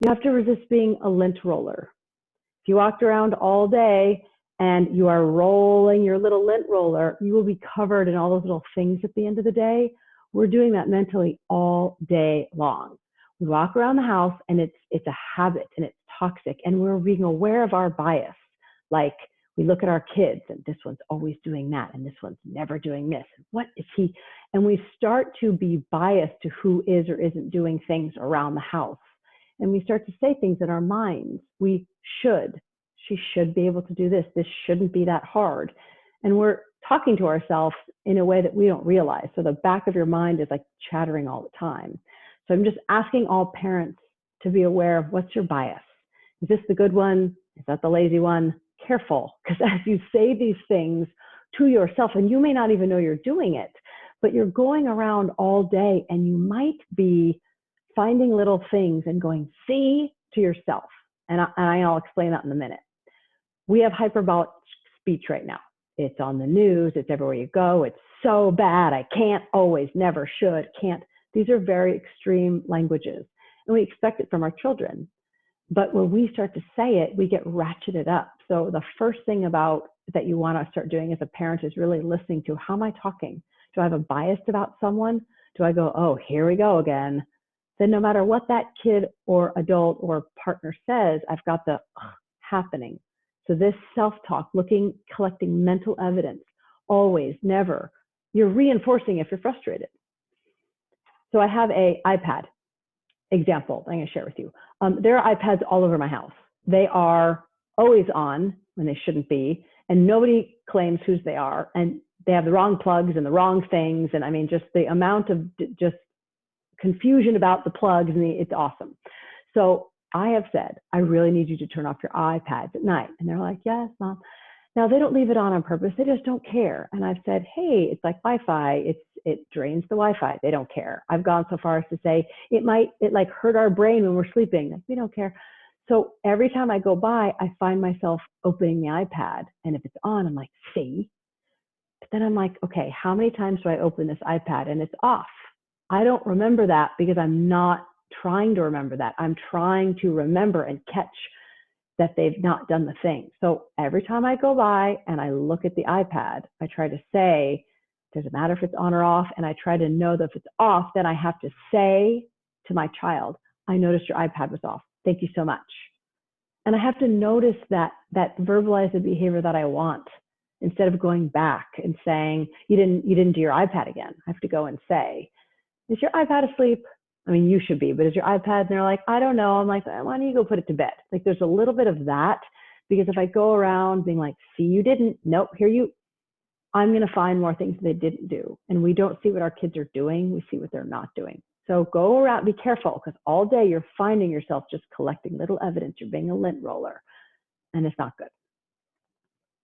You have to resist being a lint roller. If you walked around all day and you are rolling your little lint roller, you will be covered in all those little things at the end of the day. We're doing that mentally all day long. We walk around the house and it's a habit and it's toxic, and we're being aware of our bias. Like, we look at our kids and this one's always doing that and this one's never doing this. What is he? And we start to be biased to who is or isn't doing things around the house. And we start to say things in our minds. She should be able to do this. This shouldn't be that hard. And we're talking to ourselves in a way that we don't realize. So the back of your mind is like chattering all the time. So I'm just asking all parents to be aware of, what's your bias? Is this the good one? Is that the lazy one? Careful, because as you say these things to yourself, and you may not even know you're doing it, but you're going around all day and you might be finding little things and going, see, to yourself. And I'll explain that in a minute. We have hyperbolic speech right now. It's on the news. It's everywhere you go. It's so bad. I can't, always, never, should, can't. These are very extreme languages, and we expect it from our children. But when we start to say it, we get ratcheted up. So the first thing that you want to start doing as a parent is really listening to, how am I talking? Do I have a bias about someone? Do I go, oh, here we go again? Then no matter what that kid or adult or partner says, I've got the happening. So this self-talk, collecting mental evidence, always, never. You're reinforcing if you're frustrated. So I have an iPad example I'm going to share with you. There are iPads all over my house. They are always on when they shouldn't be, and nobody claims whose they are, and they have the wrong plugs and the wrong things. And I mean, just the amount of just confusion about the plugs, and it's awesome. So I have said, I really need you to turn off your iPads at night. And they're like, yes, Mom. Now, they don't leave it on purpose. They just don't care. And I've said, hey, it's like Wi-Fi. It drains the Wi-Fi. They don't care. I've gone so far as to say it like hurt our brain when we're sleeping. Like, we don't care. So every time I go by, I find myself opening the iPad. And if it's on, I'm like, see? But then I'm like, okay, how many times do I open this iPad and it's off? I don't remember that because I'm not trying to remember that. I'm trying to remember and catch that they've not done the thing. So every time I go by and I look at the iPad, I try to say, doesn't matter if it's on or off, and I try to know that if it's off, then I have to say to my child, I noticed your iPad was off. Thank you so much. And I have to notice that verbalize the behavior that I want, instead of going back and saying, you didn't do your iPad again. I have to go and say, is your iPad asleep? I mean, you should be, but is your iPad? And they're like, I don't know. I'm like, why don't you go put it to bed? Like, there's a little bit of that, because if I go around being like, see, you didn't, nope, I'm going to find more things they didn't do. And we don't see what our kids are doing. We see what they're not doing. So go around, be careful, because all day you're finding yourself just collecting little evidence. You're being a lint roller, and it's not good.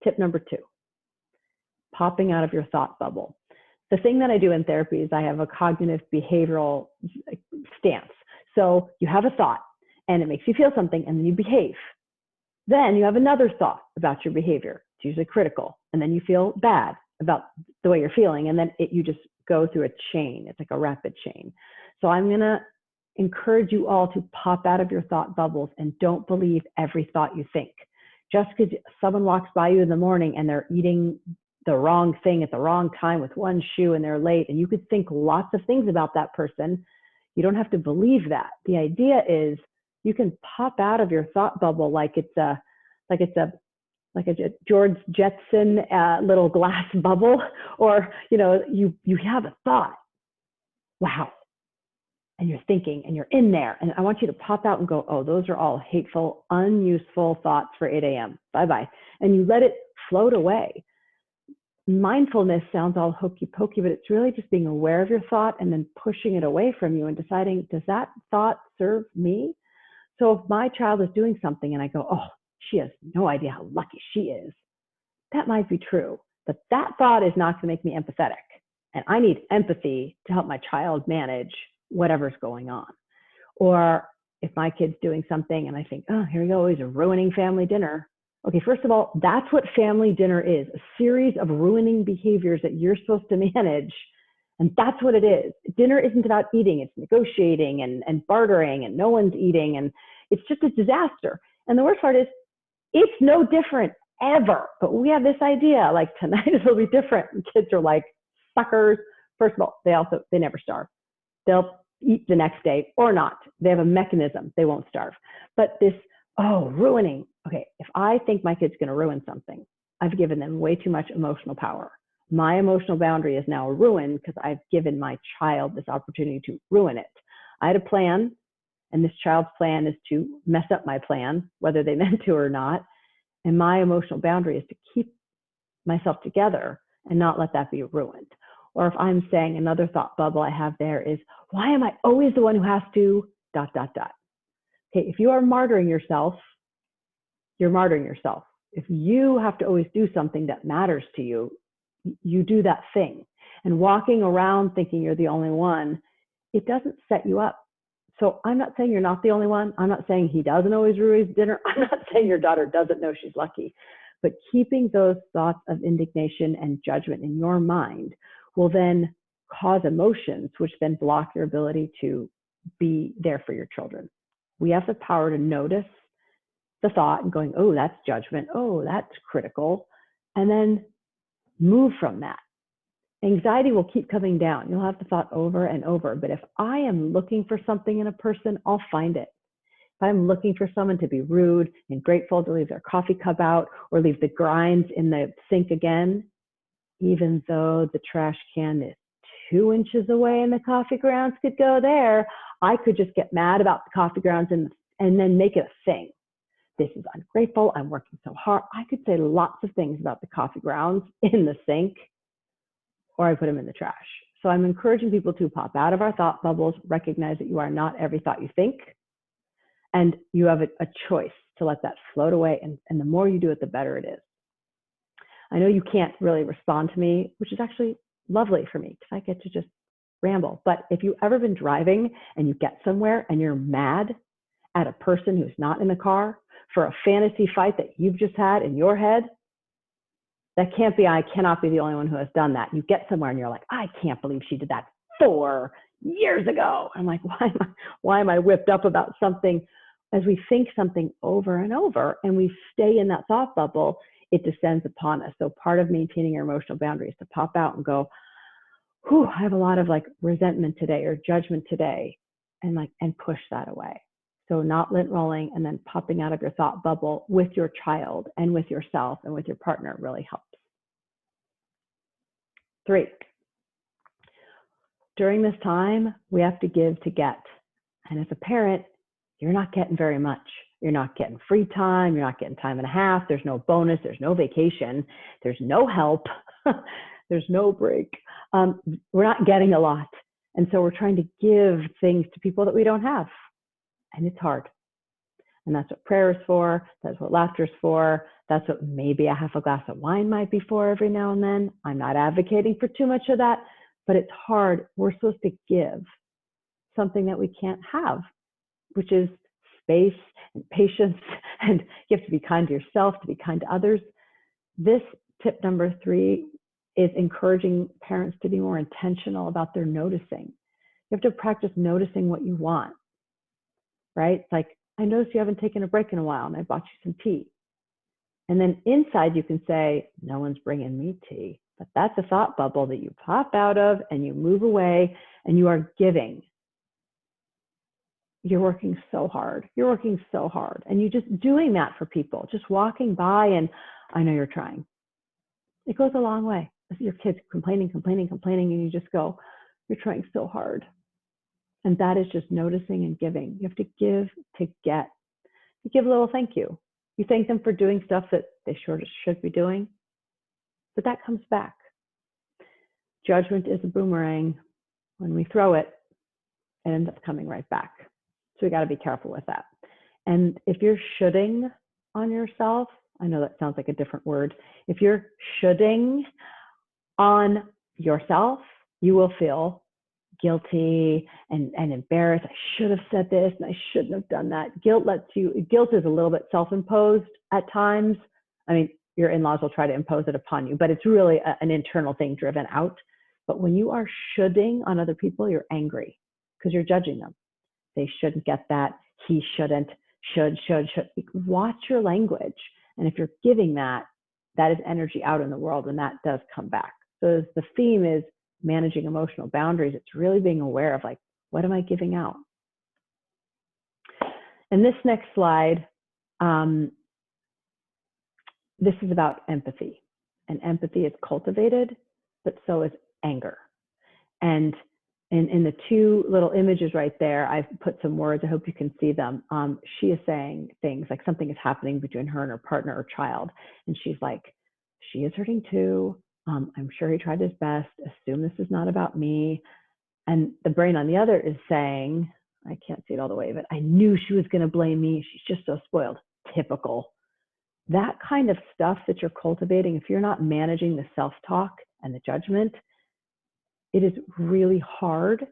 Tip number 2, popping out of your thought bubble. The thing that I do in therapy is I have a cognitive behavioral stance. So you have a thought and it makes you feel something, and then you behave. Then you have another thought about your behavior. It's usually critical. And then you feel bad about the way you're feeling. And then you just go through a chain. It's like a rapid chain. So I'm going to encourage you all to pop out of your thought bubbles and don't believe every thought you think. Just because someone walks by you in the morning and they're eating the wrong thing at the wrong time with one shoe and they're late, and you could think lots of things about that person, you don't have to believe that. The idea is you can pop out of your thought bubble like it's a George Jetson little glass bubble, or you have a thought, wow, and you're thinking and you're in there, and I want you to pop out and go, oh, those are all hateful, unuseful thoughts for 8 a.m. Bye-bye. And you let it float away. Mindfulness sounds all hokey pokey, but it's really just being aware of your thought and then pushing it away from you and deciding, does that thought serve me? So if my child is doing something and I go, oh, she has no idea how lucky she is, that might be true, but that thought is not going to make me empathetic. And I need empathy to help my child manage whatever's going on. Or if my kid's doing something and I think, oh, here we go, he's ruining family dinner. Okay, first of all, that's what family dinner is, a series of ruining behaviors that you're supposed to manage. And that's what it is. Dinner isn't about eating, it's negotiating and bartering, and no one's eating. And It's just a disaster. And the worst part is, it's no different ever. But we have this idea, like tonight will be different. And kids are like suckers. First of all, they never starve. They'll eat the next day or not. They have a mechanism. They won't starve. But this, ruining. Okay, if I think my kid's going to ruin something, I've given them way too much emotional power. My emotional boundary is now ruined because I've given my child this opportunity to ruin it. I had a plan, and this child's plan is to mess up my plan, whether they meant to or not. And my emotional boundary is to keep myself together and not let that be ruined. Or if I'm saying, another thought bubble I have there is, why am I always the one who has to ... Okay, if you are martyring yourself, you're martyring yourself. If you have to always do something that matters to you, you do that thing. And walking around thinking you're the only one, it doesn't set you up. So I'm not saying you're not the only one. I'm not saying he doesn't always ruin his dinner. I'm not saying your daughter doesn't know she's lucky. But keeping those thoughts of indignation and judgment in your mind will then cause emotions, which then block your ability to be there for your children. We have the power to notice the thought and going, oh, that's judgment. Oh, that's critical. And then move from that. Anxiety will keep coming down. You'll have the thought over and over. But if I am looking for something in a person, I'll find it. If I'm looking for someone to be rude and grateful to leave their coffee cup out or leave the grinds in the sink again, even though the trash can is 2 inches away and the coffee grounds could go there, I could just get mad about the coffee grounds and then make it a thing. This is ungrateful. I'm working so hard. I could say lots of things about the coffee grounds in the sink, or I put them in the trash. So I'm encouraging people to pop out of our thought bubbles, recognize that you are not every thought you think, and you have a choice to let that float away. And the more you do it, the better it is. I know you can't really respond to me, which is actually lovely for me because I get to just ramble. But if you've ever been driving and you get somewhere and you're mad at a person who's not in the car for a fantasy fight that you've just had in your head, that can't be, I cannot be the only one who has done that. You get somewhere and you're like, I can't believe she did that 4 years ago. I'm like, why am I whipped up about something? As we think something over and over and we stay in that thought bubble, it descends upon us. So part of maintaining your emotional boundaries is to pop out and go, whew, I have a lot of like resentment today or judgment today, and push that away. So not lint rolling and then popping out of your thought bubble with your child and with yourself and with your partner really helps. 3, during this time, we have to give to get. And as a parent, you're not getting very much. You're not getting free time. You're not getting time and a half. There's no bonus. There's no vacation. There's no help. There's no break. We're not getting a lot. And so we're trying to give things to people that we don't have. And it's hard. And that's what prayer is for. That's what laughter is for. That's what maybe a half a glass of wine might be for every now and then. I'm not advocating for too much of that, but it's hard. We're supposed to give something that we can't have, which is space and patience. And you have to be kind to yourself, to be kind to others. This tip number 3 is encouraging parents to be more intentional about their noticing. You have to practice noticing what you want, right? It's like, I noticed you haven't taken a break in a while and I bought you some tea. And then inside you can say, no one's bringing me tea. But that's a thought bubble that you pop out of and you move away and you are giving. You're working so hard. You're working so hard. And you're just doing that for people, just walking by and I know you're trying. It goes a long way. Your kids complaining, and you just go, you're trying so hard. And that is just noticing and giving. You have to give to get. You give a little thank you. You thank them for doing stuff that they sure should be doing, but that comes back. Judgment is a boomerang. When we throw it, it ends up coming right back. So we got to be careful with that. And if you're shoulding on yourself, I know that sounds like a different word. If you're shoulding on yourself, you will feel guilty and embarrassed. I should have said this and I shouldn't have done that. Guilt is a little bit self-imposed at times. I mean, your in-laws will try to impose it upon you, but it's really an internal thing driven out. But when you are shoulding on other people, you're angry because you're judging them. They shouldn't get that. He shouldn't. should. Watch your language. And if you're giving that, that is energy out in the world, and that does come back. So the theme is managing emotional boundaries. It's really being aware of, like, what am I giving out? And this next slide, this is about empathy. And empathy is cultivated, but so is anger. And in the two little images right there, I've put some words. I hope you can see them. She is saying things like something is happening between her and her partner or child. And she's like, she is hurting too. I'm sure he tried his best. Assume this is not about me. And the brain on the other is saying, I can't see it all the way, but I knew she was going to blame me. She's just so spoiled. Typical. That kind of stuff that you're cultivating, if you're not managing the self-talk and the judgment, it is really hard.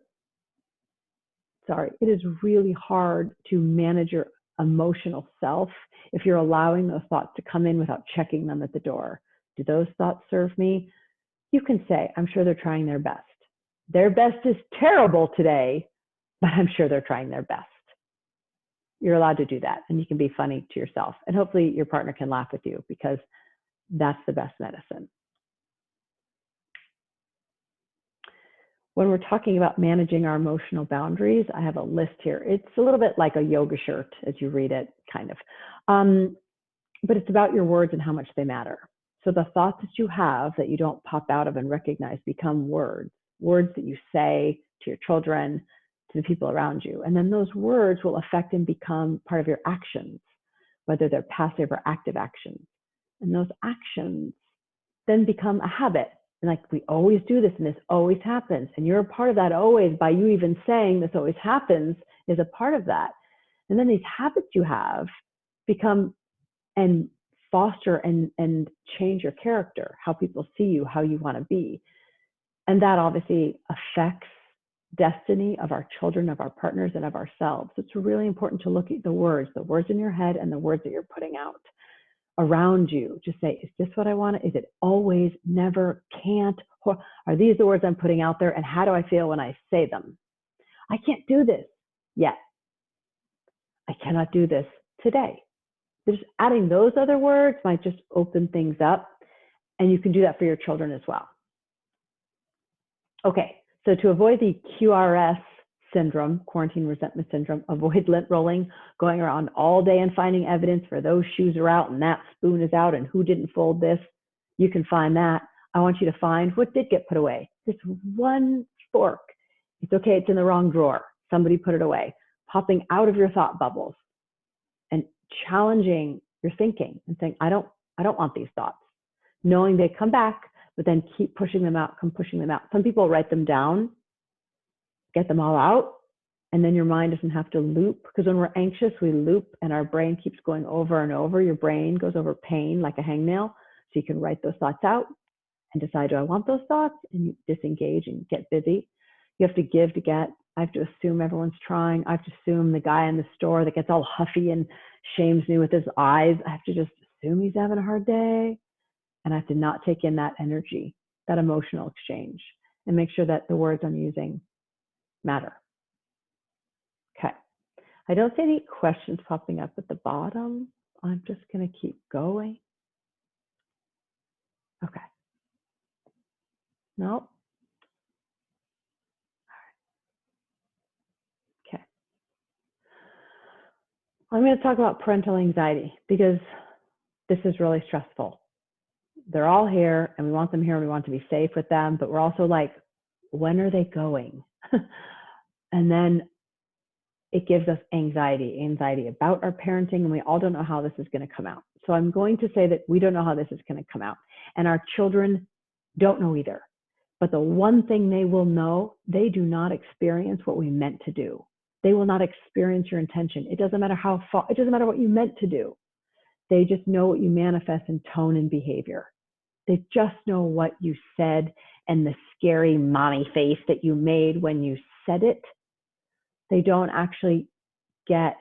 It is really hard to manage your emotional self if you're allowing those thoughts to come in without checking them at the door. Do those thoughts serve me? You can say, I'm sure they're trying their best. Their best is terrible today, but I'm sure they're trying their best. You're allowed to do that, and you can be funny to yourself. And hopefully your partner can laugh with you, because that's the best medicine. When we're talking about managing our emotional boundaries, I have a list here. It's a little bit like a yoga shirt as you read it, kind of. But it's about your words and how much they matter. So the thoughts that you have that you don't pop out of and recognize become words that you say to your children, to the people around you. And then those words will affect and become part of your actions, whether they're passive or active actions. And those actions then become a habit. And like, we always do this, and this always happens. And you're a part of that always, by you even saying this always happens is a part of that. And then these habits you have become and foster and change your character, how people see you, how you want to be. And that obviously affects destiny of our children, of our partners, and of ourselves. It's really important to look at the words in your head and the words that you're putting out around you. Just say, is this what I want? Is it always, never, can't? Are these the words I'm putting out there? And how do I feel when I say them? I can't do this yet. I cannot do this today. Just adding those other words might just open things up, and you can do that for your children as well. Okay, so to avoid the QRS syndrome, quarantine resentment syndrome, avoid lint rolling, going around all day and finding evidence for those shoes are out and that spoon is out and who didn't fold this. You can find that. I want you to find what did get put away. This one fork. It's okay, it's in the wrong drawer. Somebody put it away. Popping out of your thought bubbles and challenging your thinking and saying, I don't want these thoughts. Knowing they come back, but then keep pushing them out, pushing them out. Some people write them down, get them all out, and then your mind doesn't have to loop, because when we're anxious, we loop and our brain keeps going over and over. Your brain goes over pain like a hangnail. So you can write those thoughts out and decide, do I want those thoughts? And you disengage and get busy. You have to give to get. I have to assume everyone's trying. I have to assume the guy in the store that gets all huffy and shames me with his eyes, I have to just assume he's having a hard day. And I have to not take in that energy, that emotional exchange, and make sure that the words I'm using matter. Okay. I don't see any questions popping up at the bottom. I'm just going to keep going. Okay. Nope. Okay. I'm going to talk about parental anxiety, because this is really stressful. They're all here, and we want them here, and we want to be safe with them, but we're also like, when are they going? And then it gives us anxiety about our parenting, and we all don't know how this is going to come out. So I'm going to say that we don't know how this is going to come out, and our children don't know either. But the one thing they will know, they do not experience what we meant to do. They will not experience your intention. It doesn't matter how far, it doesn't matter what you meant to do. They just know what you manifest in tone and behavior. They just know what you said and the scary mommy face that you made when you said it. They don't actually get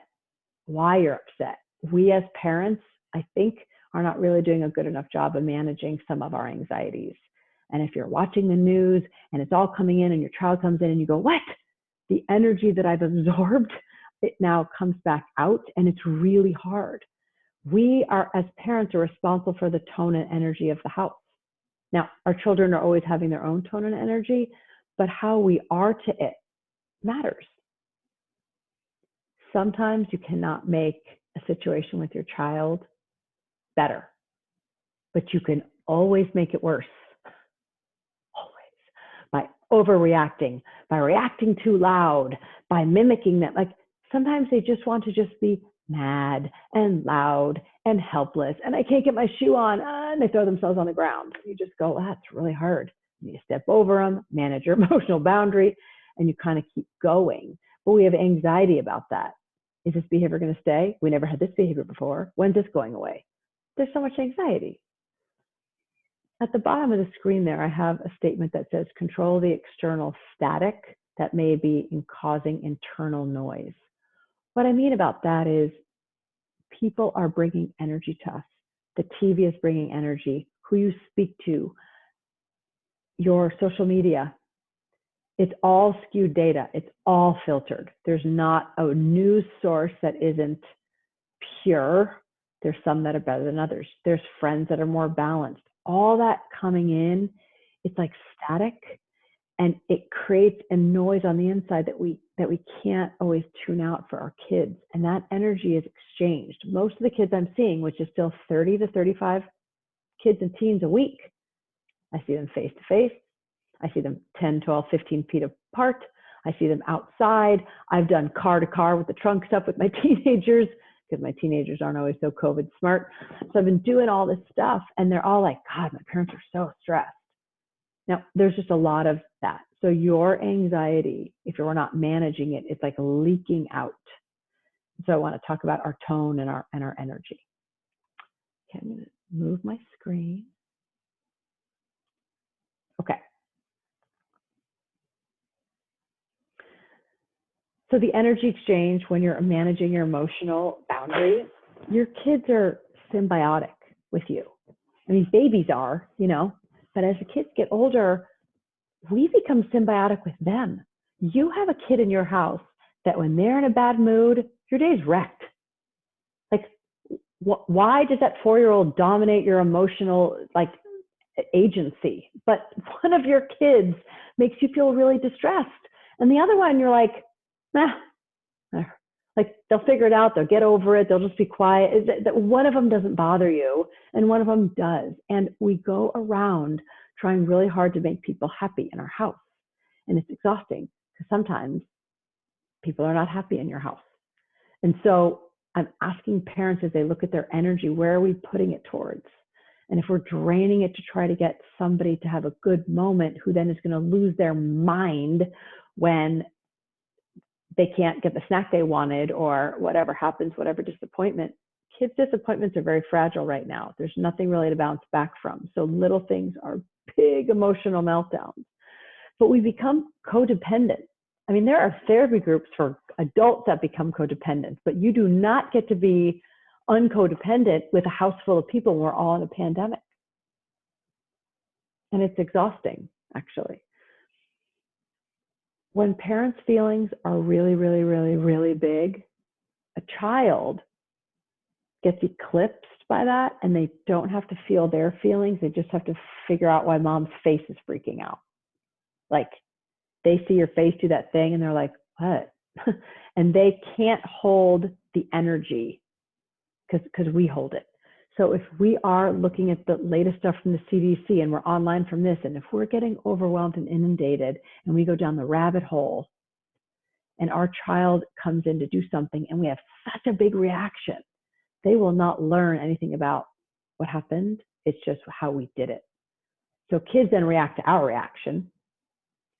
why you're upset. We as parents, I think, are not really doing a good enough job of managing some of our anxieties. And if you're watching the news and it's all coming in and your child comes in and you go, what? The energy that I've absorbed it now comes back out, and it's really hard. We are, as parents, are responsible for the tone and energy of the house. Now, our children are always having their own tone and energy, but how we are to it matters. Sometimes you cannot make a situation with your child better, but you can always make it worse. Always. By overreacting, by reacting too loud, by mimicking them. Like, sometimes they just want to just be mad and loud and helpless, and I can't get my shoe on, and they throw themselves on the ground. You just go, that's really hard. You step over them, manage your emotional boundary, and you kind of keep going. But we have anxiety about that. Is this behavior going to stay? We never had this behavior before. When's this going away? There's so much anxiety. At the bottom of the screen there, I have a statement that says, control the external static that may be causing internal noise. What I mean about that is people are bringing energy to us. The TV is bringing energy. Who you speak to, your social media, it's all skewed data. It's all filtered. There's not a news source that isn't pure. There's some that are better than others. There's friends that are more balanced. All that coming in, it's like static, and it creates a noise on the inside that we can't always tune out for our kids. And that energy is exchanged. Most of the kids I'm seeing, which is still 30 to 35 kids and teens a week, I see them face to face. I see them 10, 12, 15 feet apart. I see them outside. I've done car to car with the trunk stuff with my teenagers, because my teenagers aren't always so COVID smart. So I've been doing all this stuff, and they're all like, God, my parents are so stressed. Now, there's just a lot of that. So your anxiety, if you're not managing it, it's like leaking out. So I want to talk about our tone and our energy. Okay, I'm going to move my screen. Okay. So the energy exchange, when you're managing your emotional boundaries, your kids are symbiotic with you. I mean, babies are, you know, but as the kids get older, we become symbiotic with them. You have a kid in your house that when they're in a bad mood, your day's wrecked. Like, why does that 4-year-old dominate your emotional, like, agency? But one of your kids makes you feel really distressed. And the other one, you're like, like, they'll figure it out. They'll get over it. They'll just be quiet. That one of them doesn't bother you, and one of them does. And we go around trying really hard to make people happy in our house. And it's exhausting, because sometimes people are not happy in your house. And so I'm asking parents, as they look at their energy, where are we putting it towards? And if we're draining it to try to get somebody to have a good moment, who then is going to lose their mind when they can't get the snack they wanted, or whatever happens, whatever disappointment. Kids' disappointments are very fragile right now. There's nothing really to bounce back from. So little things are big emotional meltdowns. But we become codependent. I mean, there are therapy groups for adults that become codependent, but you do not get to be uncodependent with a house full of people when we're all in a pandemic. And it's exhausting, actually. When parents' feelings are really, really, really, really big, a child gets eclipsed by that, and they don't have to feel their feelings. They just have to figure out why mom's face is freaking out. Like, they see your face do that thing, and they're like, what? And they can't hold the energy because we hold it. So if we are looking at the latest stuff from the CDC, and we're online from this, and if we're getting overwhelmed and inundated, and we go down the rabbit hole, and our child comes in to do something, and we have such a big reaction, they will not learn anything about what happened. It's just how we did it. So kids then react to our reaction,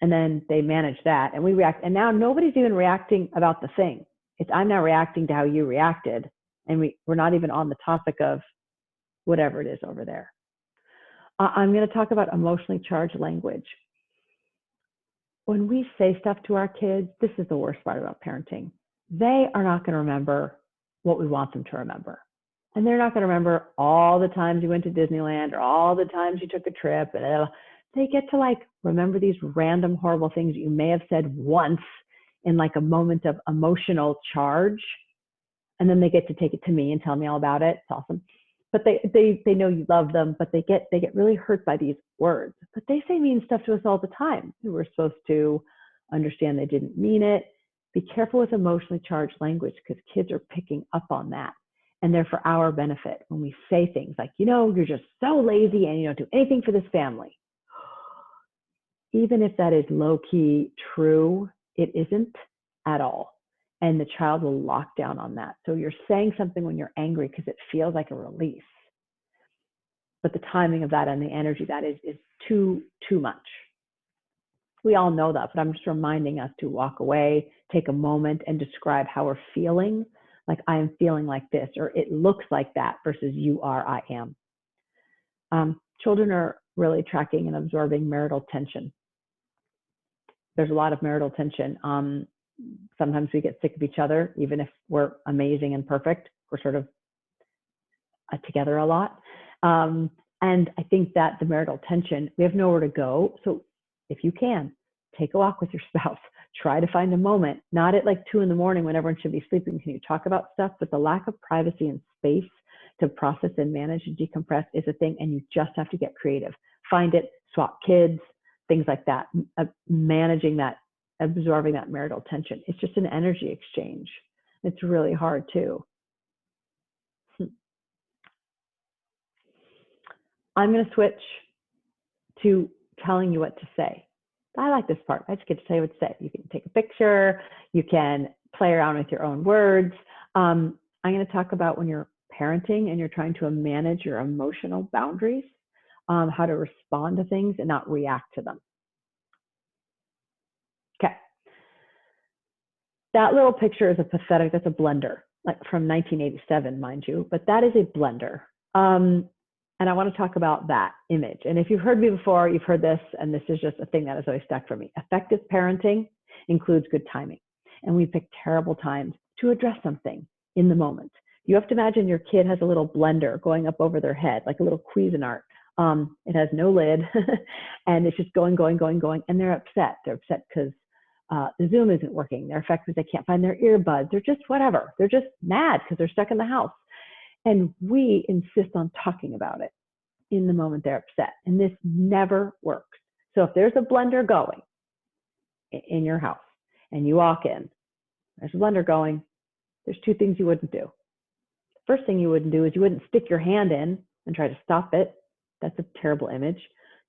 and then they manage that, and we react. And now nobody's even reacting about the thing. It's, I'm now reacting to how you reacted, and we're not even on the topic of whatever it is over there. I'm going to talk about emotionally charged language. When we say stuff to our kids, this is the worst part about parenting. They are not going to remember what we want them to remember. And they're not going to remember all the times you went to Disneyland, or all the times you took a trip. And they get to, like, remember these random horrible things that you may have said once in like a moment of emotional charge, and then they get to take it to me and tell me all about it. It's awesome. But they know you love them, but they get really hurt by these words. But they say mean stuff to us all the time. We're supposed to understand they didn't mean it. Be careful with emotionally charged language, because kids are picking up on that. And they're for our benefit. When we say things like, you know, you're just so lazy and you don't do anything for this family. Even if that is low-key true, it isn't at all. And the child will lock down on that. So you're saying something when you're angry because it feels like a release. But the timing of that and the energy that is too much. We all know that, but I'm just reminding us to walk away, take a moment, and describe how we're feeling. Like, I am feeling like this, or it looks like that, versus you are, I am. Children are really tracking and absorbing marital tension. There's a lot of marital tension. Sometimes we get sick of each other, even if we're amazing and perfect. We're sort of together a lot. And I think that the marital tension, we have nowhere to go. So if you can, take a walk with your spouse. Try to find a moment, not at like 2 in the morning when everyone should be sleeping. Can you talk about stuff? But the lack of privacy and space to process and manage and decompress is a thing, and you just have to get creative. Find it, swap kids, things like that. Managing that, absorbing that marital tension. It's just an energy exchange. It's really hard too. I'm going to switch to telling you what to say. I like this part. I just get to tell you what to say. You can take a picture. You can play around with your own words. I'm going to talk about when you're parenting and you're trying to manage your emotional boundaries, how to respond to things and not react to them. Okay. That little picture is that's a blender, like from 1987, mind you, but that is a blender. And I want to talk about that image. And if you've heard me before, you've heard this, and this is just a thing that has always stuck for me. Effective parenting includes good timing. And we pick terrible times to address something in the moment. You have to imagine your kid has a little blender going up over their head, like a little Cuisinart. It has no lid, and it's just going, and they're upset. They're upset because the Zoom isn't working. They're upset because they can't find their earbuds. They're just whatever. They're just mad because they're stuck in the house. And we insist on talking about it in the moment they're upset. And this never works. So if there's a blender going in your house and you walk in, there's a blender going, there's 2 things you wouldn't do. First thing you wouldn't do is you wouldn't stick your hand in and try to stop it. That's a terrible image.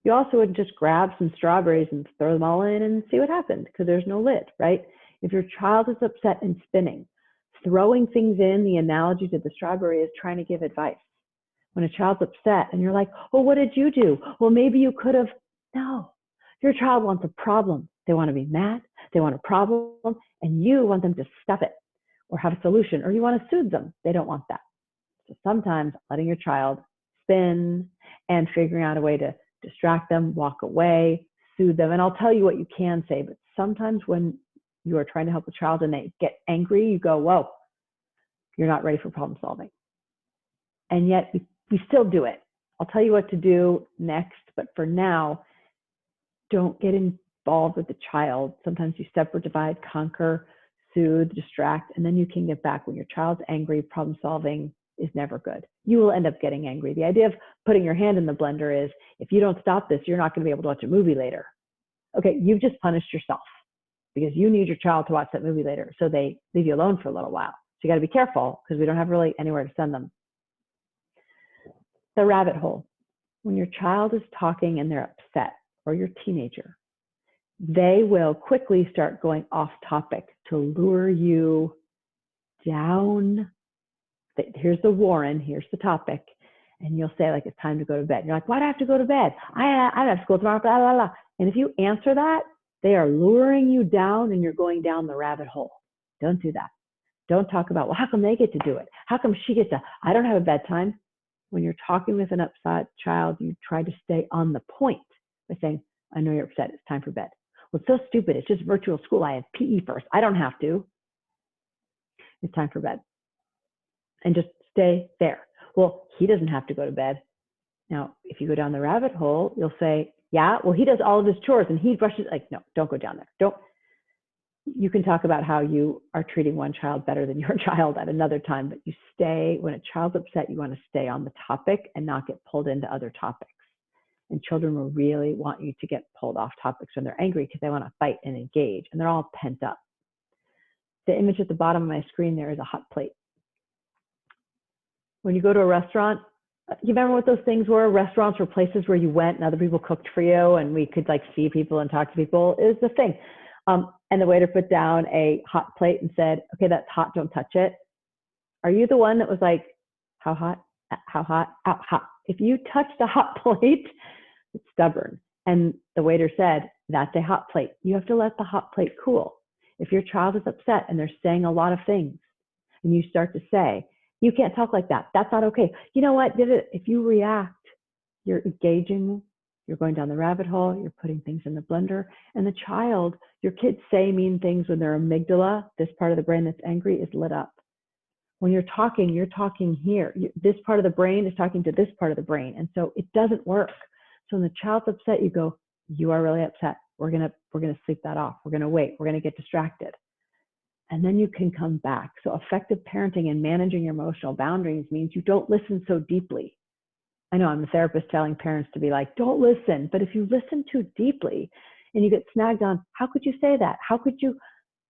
You also wouldn't just grab some strawberries and throw them all in and see what happens, because there's no lid, right? If your child is upset and spinning, throwing things in, the analogy to the strawberry is trying to give advice. When a child's upset and you're like, well, what did you do? Well, maybe you could have. No, your child wants a problem. They want to be mad. They want a problem. And you want them to stop it or have a solution, or you want to soothe them. They don't want that. So sometimes letting your child spin and figuring out a way to distract them, walk away, soothe them. And I'll tell you what you can say, but sometimes when you are trying to help a child and they get angry, you go, whoa, you're not ready for problem solving. And yet we still do it. I'll tell you what to do next, but for now, don't get involved with the child. Sometimes you separate, divide, conquer, soothe, distract, and then you can get back. When your child's angry, problem solving is never good. You will end up getting angry. The idea of putting your hand in the blender is, if you don't stop this, you're not going to be able to watch a movie later. Okay, you've just punished yourself, because you need your child to watch that movie later. So they leave you alone for a little while. So you got to be careful, because we don't have really anywhere to send them. The rabbit hole. When your child is talking and they're upset, or your teenager, they will quickly start going off topic to lure you down. Here's the Warren, here's the topic. And you'll say, like, it's time to go to bed. And you're like, why do I have to go to bed? I have school tomorrow, blah, blah, blah. And if you answer that, they are luring you down and you're going down the rabbit hole. Don't do that. Don't talk about, well, how come they get to do it? How come she gets to, I don't have a bedtime. When you're talking with an upset child, you try to stay on the point by saying, I know you're upset, it's time for bed. Well, it's so stupid, it's just virtual school, I have PE first, I don't have to. It's time for bed. And just stay there. Well, he doesn't have to go to bed. Now, if you go down the rabbit hole, you'll say, yeah, well, he does all of his chores and he brushes, like, no, don't go down there. Don't. You can talk about how you are treating one child better than your child at another time, but you stay, when a child's upset, you want to stay on the topic and not get pulled into other topics. And children will really want you to get pulled off topics when they're angry because they want to fight and engage, and they're all pent up. The image at the bottom of my screen there is a hot plate. When you go to a restaurant, you remember what those things were? Restaurants were places where you went and other people cooked for you, and we could like see people and talk to people. It was the thing. And the waiter put down a hot plate and said, okay, that's hot, don't touch it. Are you the one that was like, how hot, how hot, how hot? If you touch the hot plate, it's stubborn. And the waiter said, that's a hot plate. You have to let the hot plate cool. If your child is upset and they're saying a lot of things, and you start to say, you can't talk like that, that's not okay. You know what? If you react, you're engaging, you're going down the rabbit hole, you're putting things in the blender, and the child, your kids say mean things when their amygdala, this part of the brain that's angry, is lit up. When you're talking here. This part of the brain is talking to this part of the brain, and so it doesn't work. So when the child's upset, you go, you are really upset. We're gonna sleep that off. We're gonna wait. We're gonna get distracted. And then you can come back. So effective parenting and managing your emotional boundaries means you don't listen so deeply. I know I'm a therapist telling parents to be like, don't listen. But if you listen too deeply and you get snagged on, how could you say that? How could you?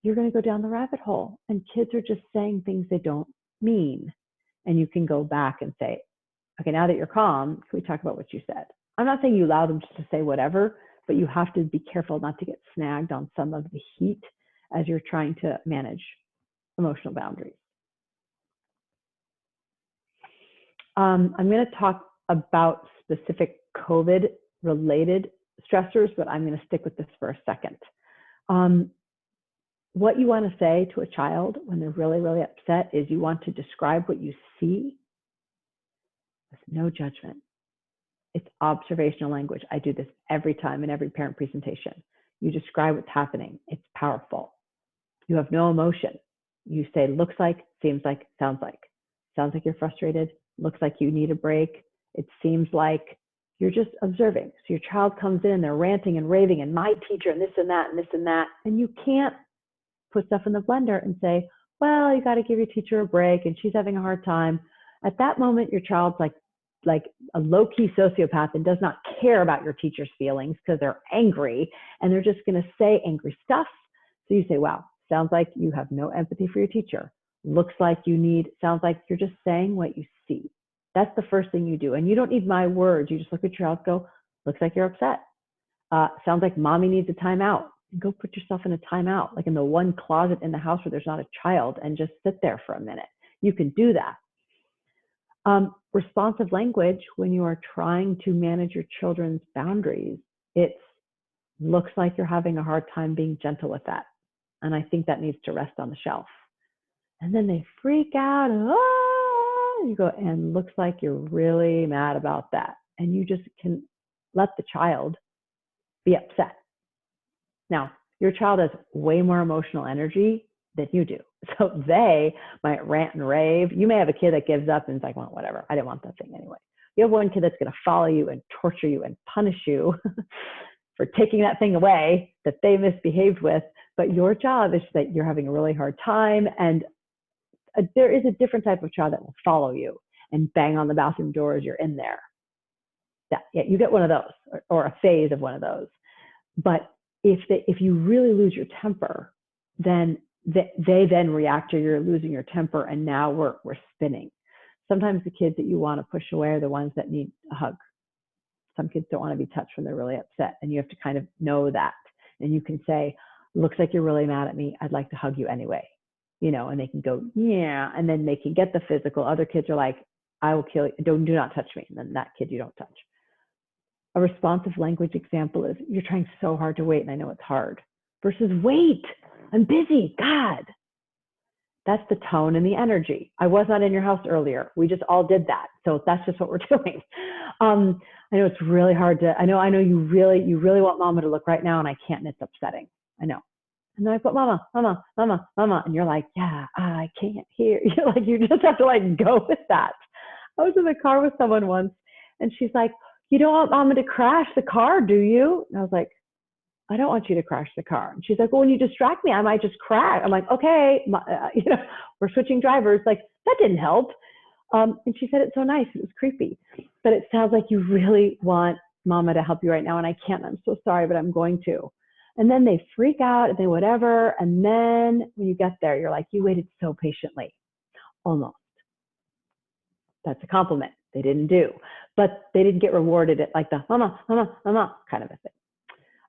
You're going to go down the rabbit hole. And kids are just saying things they don't mean. And you can go back and say, okay, now that you're calm, can we talk about what you said? I'm not saying you allow them just to say whatever, but you have to be careful not to get snagged on some of the heat as you're trying to manage emotional boundaries. I'm going to talk about specific COVID-related stressors, but I'm going to stick with this for a second. What you want to say to a child when they're really, really upset is you want to describe what you see with no judgment. It's observational language. I do this every time in every parent presentation. You describe what's happening. It's powerful. You have no emotion. You say, looks like, seems like, sounds like. Sounds like you're frustrated. Looks like you need a break. It seems like you're just observing. So your child comes in, they're ranting and raving, and my teacher, and this and that, and this and that. And you can't put stuff in the blender and say, well, you got to give your teacher a break, and she's having a hard time. At that moment, your child's like a low-key sociopath and does not care about your teacher's feelings because they're angry, and they're just going to say angry stuff. So you say, wow, sounds like you have no empathy for your teacher. Looks like you need, sounds like you're just saying what you see. That's the first thing you do. And you don't need my words. You just look at your child, go, looks like you're upset. Sounds like mommy needs a timeout. Go put yourself in a timeout, like in the one closet in the house where there's not a child, and just sit there for a minute. You can do that. Responsive language, when you are trying to manage your children's boundaries, it looks like you're having a hard time being gentle with that. And I think that needs to rest on the shelf. And then they freak out. You go, and looks like you're really mad about that. And you just can let the child be upset. Now, your child has way more emotional energy than you do. So they might rant and rave. You may have a kid that gives up and is like, well, whatever. I didn't want that thing anyway. You have one kid that's going to follow you and torture you and punish you for taking that thing away that they misbehaved with. But your job is that you're having a really hard time. And there is a different type of child that will follow you and bang on the bathroom door as you're in there. Yeah, you get one of those, or a phase of one of those. But if you really lose your temper, then they then react to you're losing your temper, and now we're spinning. Sometimes the kids that you want to push away are the ones that need a hug. Some kids don't want to be touched when they're really upset, and you have to kind of know that. And you can say, looks like you're really mad at me. I'd like to hug you anyway. You know, and they can go, yeah, and then they can get the physical. Other kids are like, I will kill you. Do not touch me. And then that kid you don't touch. A responsive language example is, you're trying so hard to wait, and I know it's hard, versus wait, I'm busy, God. That's the tone and the energy. I was not in your house earlier. We just all did that. So that's just what we're doing. I know it's really hard to, I know you really want mama to look right now, and I can't, and it's upsetting. I know. And then I put mama, and you're like, yeah, I can't hear. You're like, you just have to like go with that. I was in the car with someone once, and she's like, you don't want mama to crash the car, do you? And I was like, I don't want you to crash the car. And she's like, well, when you distract me, I might just crash. I'm like, okay, we're switching drivers. Like, that didn't help. And she said, it's so nice. It was creepy. But it sounds like you really want mama to help you right now. And I can't. I'm so sorry, but I'm going to. And then they freak out and they whatever. And then when you get there, you're like, you waited so patiently. Almost. That's a compliment. They didn't do. But they didn't get rewarded at like the mama, mama, mama kind of a thing.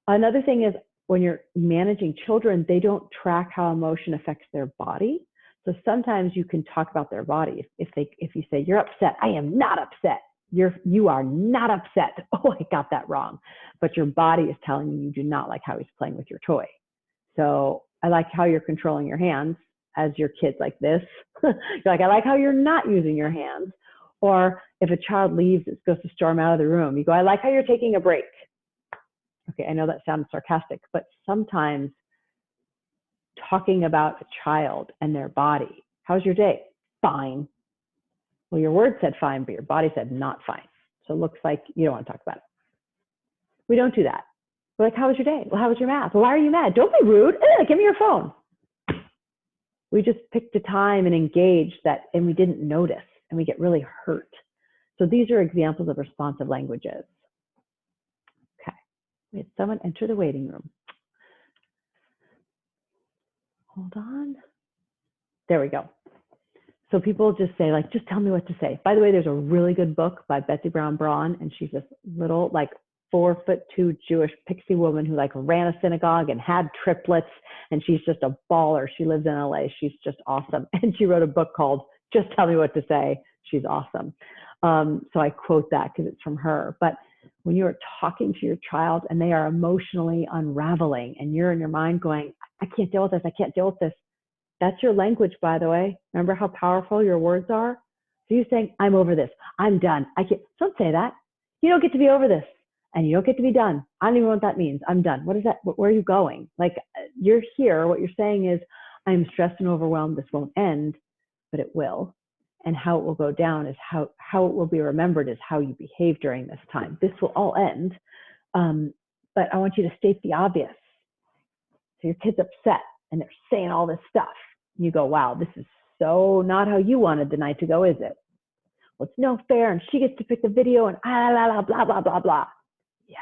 Another thing is when you're managing children, they don't track how emotion affects their body. So sometimes you can talk about their body. If you say, you're upset, I am not upset. You are not upset. Oh, I got that wrong. But your body is telling you do not like how he's playing with your toy. So I like how you're controlling your hands as your kid's like this. You're like, I like how you're not using your hands. Or if a child leaves, it goes to storm out of the room. You go, I like how you're taking a break. Okay, I know that sounds sarcastic, but sometimes talking about a child and their body, how's your day? Fine. Well, your word said fine, but your body said not fine. So it looks like you don't want to talk about it. We don't do that. We're like, how was your day? Well, how was your math? Well, why are you mad? Don't be rude. Give me your phone. We just picked a time and engaged that, and we didn't notice, and we get really hurt. So these are examples of responsive languages. Okay, we had someone enter the waiting room. Hold on. There we go. So people just say, like, just tell me what to say. By the way, there's a really good book by Betsy Brown Braun, and she's this little, like, 4'2" Jewish pixie woman who like ran a synagogue and had triplets, and she's just a baller. She lives in LA. She's just awesome. And she wrote a book called Just Tell Me What to Say. She's awesome. So I quote that because it's from her. But when you're talking to your child and they are emotionally unraveling and you're in your mind going, I can't deal with this. I can't deal with this. That's your language, by the way. Remember how powerful your words are? So you're saying, I'm over this. I'm done. I can't. Don't say that. You don't get to be over this. And you don't get to be done. I don't even know what that means. I'm done. What is that? Where are you going? Like, you're here. What you're saying is, I'm stressed and overwhelmed. This won't end, but it will. And how it will go down is how it will be remembered is how you behave during this time. This will all end. But I want you to state the obvious. So your kid's upset and they're saying all this stuff. You go, wow, this is so not how you wanted the night to go, is it? Well, it's no fair. And she gets to pick the video and blah, blah, blah, blah. Yeah.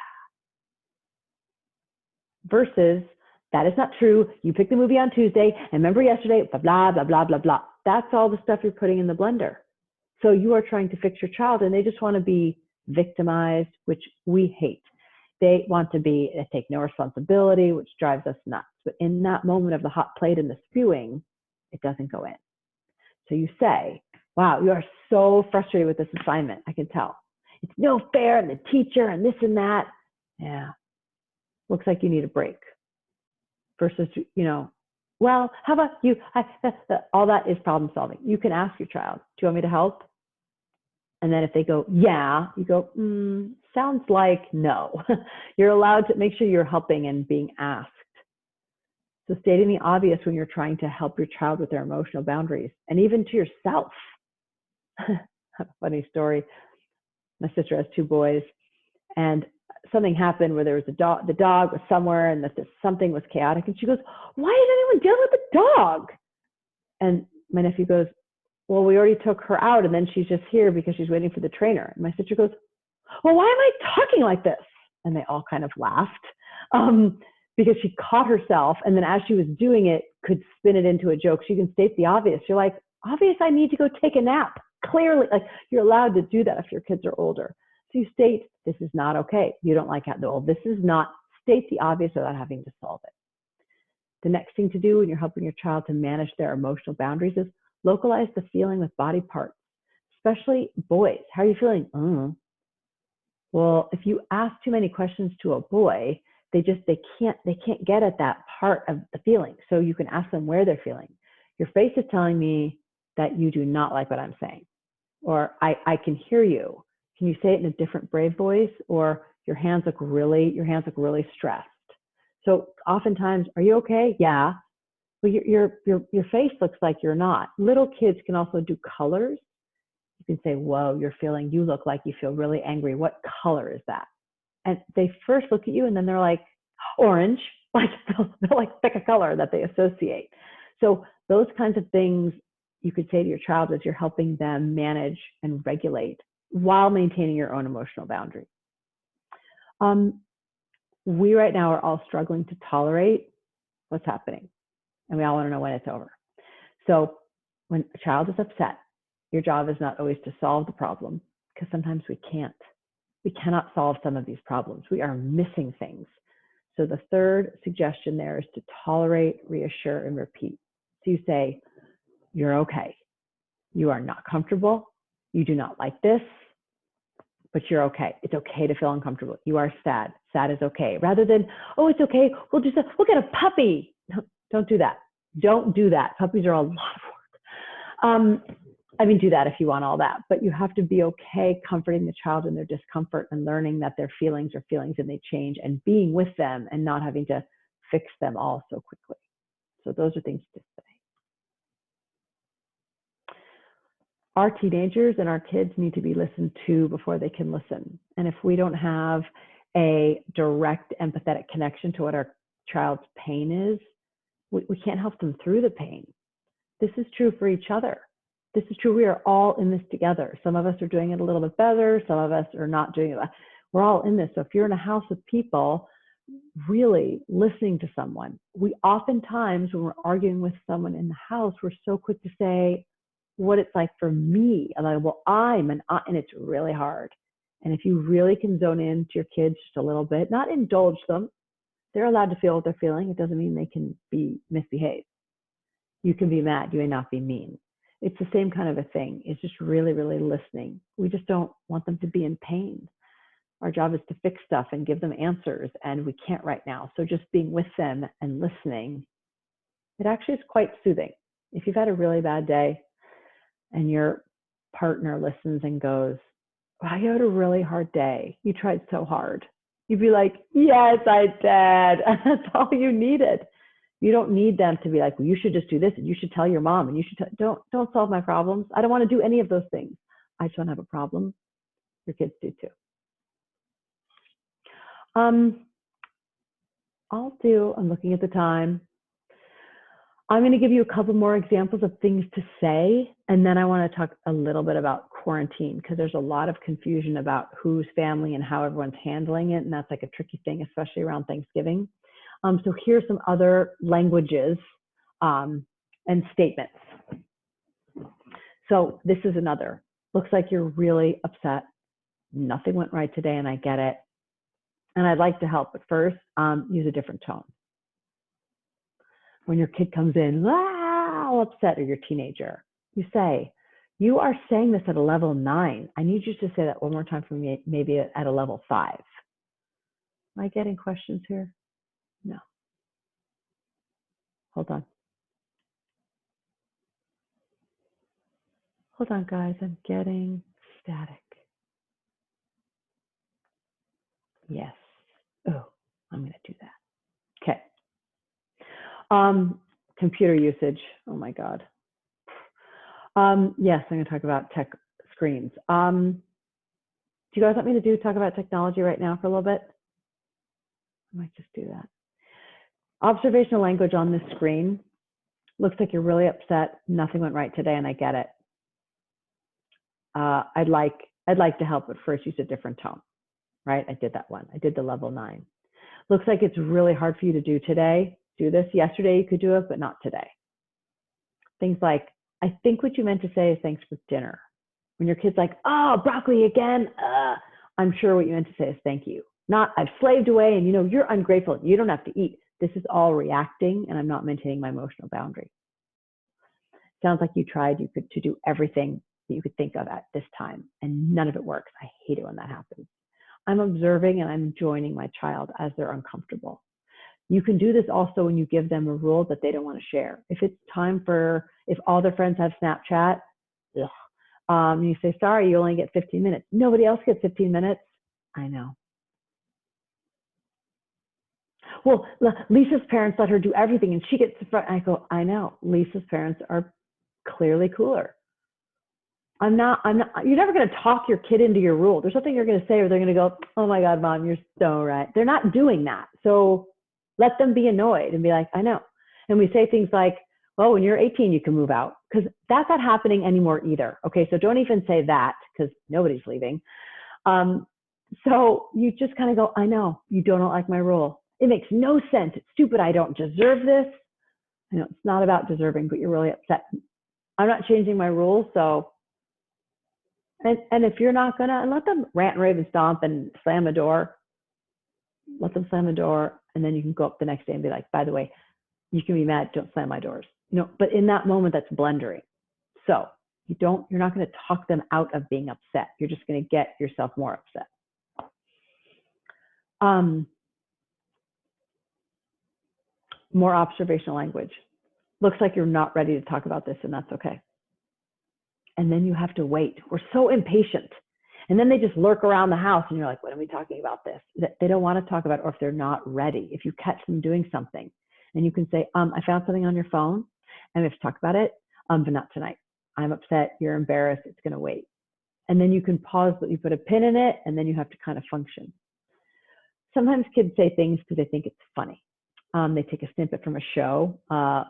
Versus, that is not true. You picked the movie on Tuesday, and remember yesterday, blah, blah, blah, blah, blah, blah. That's all the stuff you're putting in the blender. So you are trying to fix your child, and they just want to be victimized, which we hate. They want to take no responsibility, which drives us nuts. But in that moment of the hot plate and the spewing, it doesn't go in. So you say, wow, you are so frustrated with this assignment. I can tell. It's no fair, and the teacher, and this and that. Yeah, looks like you need a break. Versus, well, how about you? All that is problem solving. You can ask your child, do you want me to help? And then if they go, yeah, you go, sounds like no. You're allowed to make sure you're helping and being asked. So stating the obvious when you're trying to help your child with their emotional boundaries, and even to yourself. Funny story. My sister has 2 boys, and something happened where there was a dog. The dog was somewhere, and something was chaotic. And she goes, "Why is anyone dealing with the dog?" And my nephew goes, "Well, we already took her out, and then she's just here because she's waiting for the trainer." And my sister goes, "Well, why am I talking like this?" And they all kind of laughed because she caught herself, and then as she was doing it, could spin it into a joke. She can state the obvious. You're like, obvious, I need to go take a nap. Clearly, like, you're allowed to do that if your kids are older. So you state, this is not okay. You don't like how, well, this is not, state the obvious without having to solve it. The next thing to do when you're helping your child to manage their emotional boundaries is localize the feeling with body parts, especially boys. How are you feeling? Well, if you ask too many questions to a boy, they can't get at that part of the feeling. So you can ask them where they're feeling. Your face is telling me that you do not like what I'm saying, or I can hear you. Can you say it in a different brave voice? Or your hands look really stressed. So oftentimes, are you okay? Yeah. But your face looks like you're not. Little kids can also do colors. You can say, whoa, you look like you feel really angry. What color is that? And they first look at you and then they're like, Orange, like they'll like pick a color that they associate. So those kinds of things you could say to your child as you're helping them manage and regulate while maintaining your own emotional boundary. We right now are all struggling to tolerate what's happening, and we all want to know when it's over. So when a child is upset, your job is not always to solve the problem, because sometimes we can't. We cannot solve some of these problems. We are missing things. So the third suggestion there is to tolerate, reassure, and repeat. So you say, you're okay. You are not comfortable. You do not like this, but you're okay. It's okay to feel uncomfortable. You are sad. Sad is okay. Rather than, oh, it's okay. We'll get a puppy. No, don't do that. Don't do that. Puppies are a lot of work. I mean, do that if you want all that, but you have to be okay comforting the child in their discomfort and learning that their feelings are feelings and they change, and being with them and not having to fix them all so quickly. So those are things to say. Our teenagers and our kids need to be listened to before they can listen. And if we don't have a direct empathetic connection to what our child's pain is, we can't help them through the pain. This is true for each other. This is true. We are all in this together. Some of us are doing it a little bit better. Some of us are not doing it. We're all in this. So if you're in a house of people, really listening to someone, we oftentimes, when we're arguing with someone in the house, we're so quick to say what it's like for me. I'm like, well, and it's really hard. And if you really can zone into your kids just a little bit, not indulge them. They're allowed to feel what they're feeling. It doesn't mean they can be misbehaved. You can be mad. You may not be mean. It's the same kind of a thing. It's just really, really listening. We just don't want them to be in pain. Our job is to fix stuff and give them answers, and we can't right now. So just being with them and listening, it actually is quite soothing. If you've had a really bad day and your partner listens and goes, wow, you had a really hard day. You tried so hard. You'd be like, yes, I did. That's all you needed. You don't need them to be like, well, you should just do this, and you should tell your mom, and you should don't solve my problems. I don't want to do any of those things. I just don't have a problem. Your kids do too. I'm looking at the time. I'm going to give you a couple more examples of things to say, and then I want to talk a little bit about quarantine, because there's a lot of confusion about whose family and how everyone's handling it, and that's like a tricky thing, especially around Thanksgiving. So here's some other languages and statements. So this is another. Looks like you're really upset. Nothing went right today, and I get it. And I'd like to help, but first, use a different tone. When your kid comes in, all upset, or your teenager, you say, you are saying this at a level 9. I need you to say that one more time for me, maybe at a level 5. Am I getting questions here? No. Hold on. Hold on, guys. I'm getting static. Yes. Oh, I'm going to do that. Okay. Computer usage. Oh, my God. Yes, I'm going to talk about tech screens. Do you guys want me to talk about technology right now for a little bit? I might just do that. Observational language on this screen. Looks like you're really upset. Nothing went right today, and I get it. I'd like to help, but first use a different tone, right? I did that one. I did the level 9. Looks like it's really hard for you to do today. Do this. Yesterday you could do it, but not today. Things like, I think what you meant to say is thanks for dinner. When your kid's like, oh, broccoli again, I'm sure what you meant to say is thank you. Not, I've slaved away and you're ungrateful. You don't have to eat. This is all reacting, and I'm not maintaining my emotional boundary. Sounds like you tried to do everything that you could think of at this time, and none of it works. I hate it when that happens. I'm observing and I'm joining my child as they're uncomfortable. You can do this also when you give them a rule that they don't want to share. If it's time if all their friends have Snapchat, you say, sorry, you only get 15 minutes. Nobody else gets 15 minutes. I know. Well, Lisa's parents let her do everything and she gets the front. I go, I know. Lisa's parents are clearly cooler. You're never going to talk your kid into your rule. There's something you're going to say, or they're going to go, oh my God, Mom, you're so right. They're not doing that. So Let them be annoyed and be like, I know. And we say things like, well, when you're 18, you can move out, because that's not happening anymore either. Okay, so don't even say that, because nobody's leaving. So you just kind of go, I know, you don't like my rule. It makes no sense. It's stupid. I don't deserve this. I know it's not about deserving, but you're really upset. I'm not changing my rules. So, and if you're not gonna, and let them rant and rave and stomp and slam a door, let them slam the door, and then you can go up the next day and be like, by the way, you can be mad, don't slam my doors. But in that moment, that's blundering. So you're not going to talk them out of being upset. You're just going to get yourself more upset. More observational language. Looks like you're not ready to talk about this, and that's okay. And then you have to wait. We're so impatient. And then they just lurk around the house, and you're like, when are we talking about this? They don't want to talk about it, or if they're not ready. If you catch them doing something, and you can say, I found something on your phone, and we have to talk about it, but not tonight. I'm upset, you're embarrassed, it's going to wait. And then you can pause, but you put a pin in it, and then you have to kind of function. Sometimes kids say things because they think it's funny. They take a snippet from a show,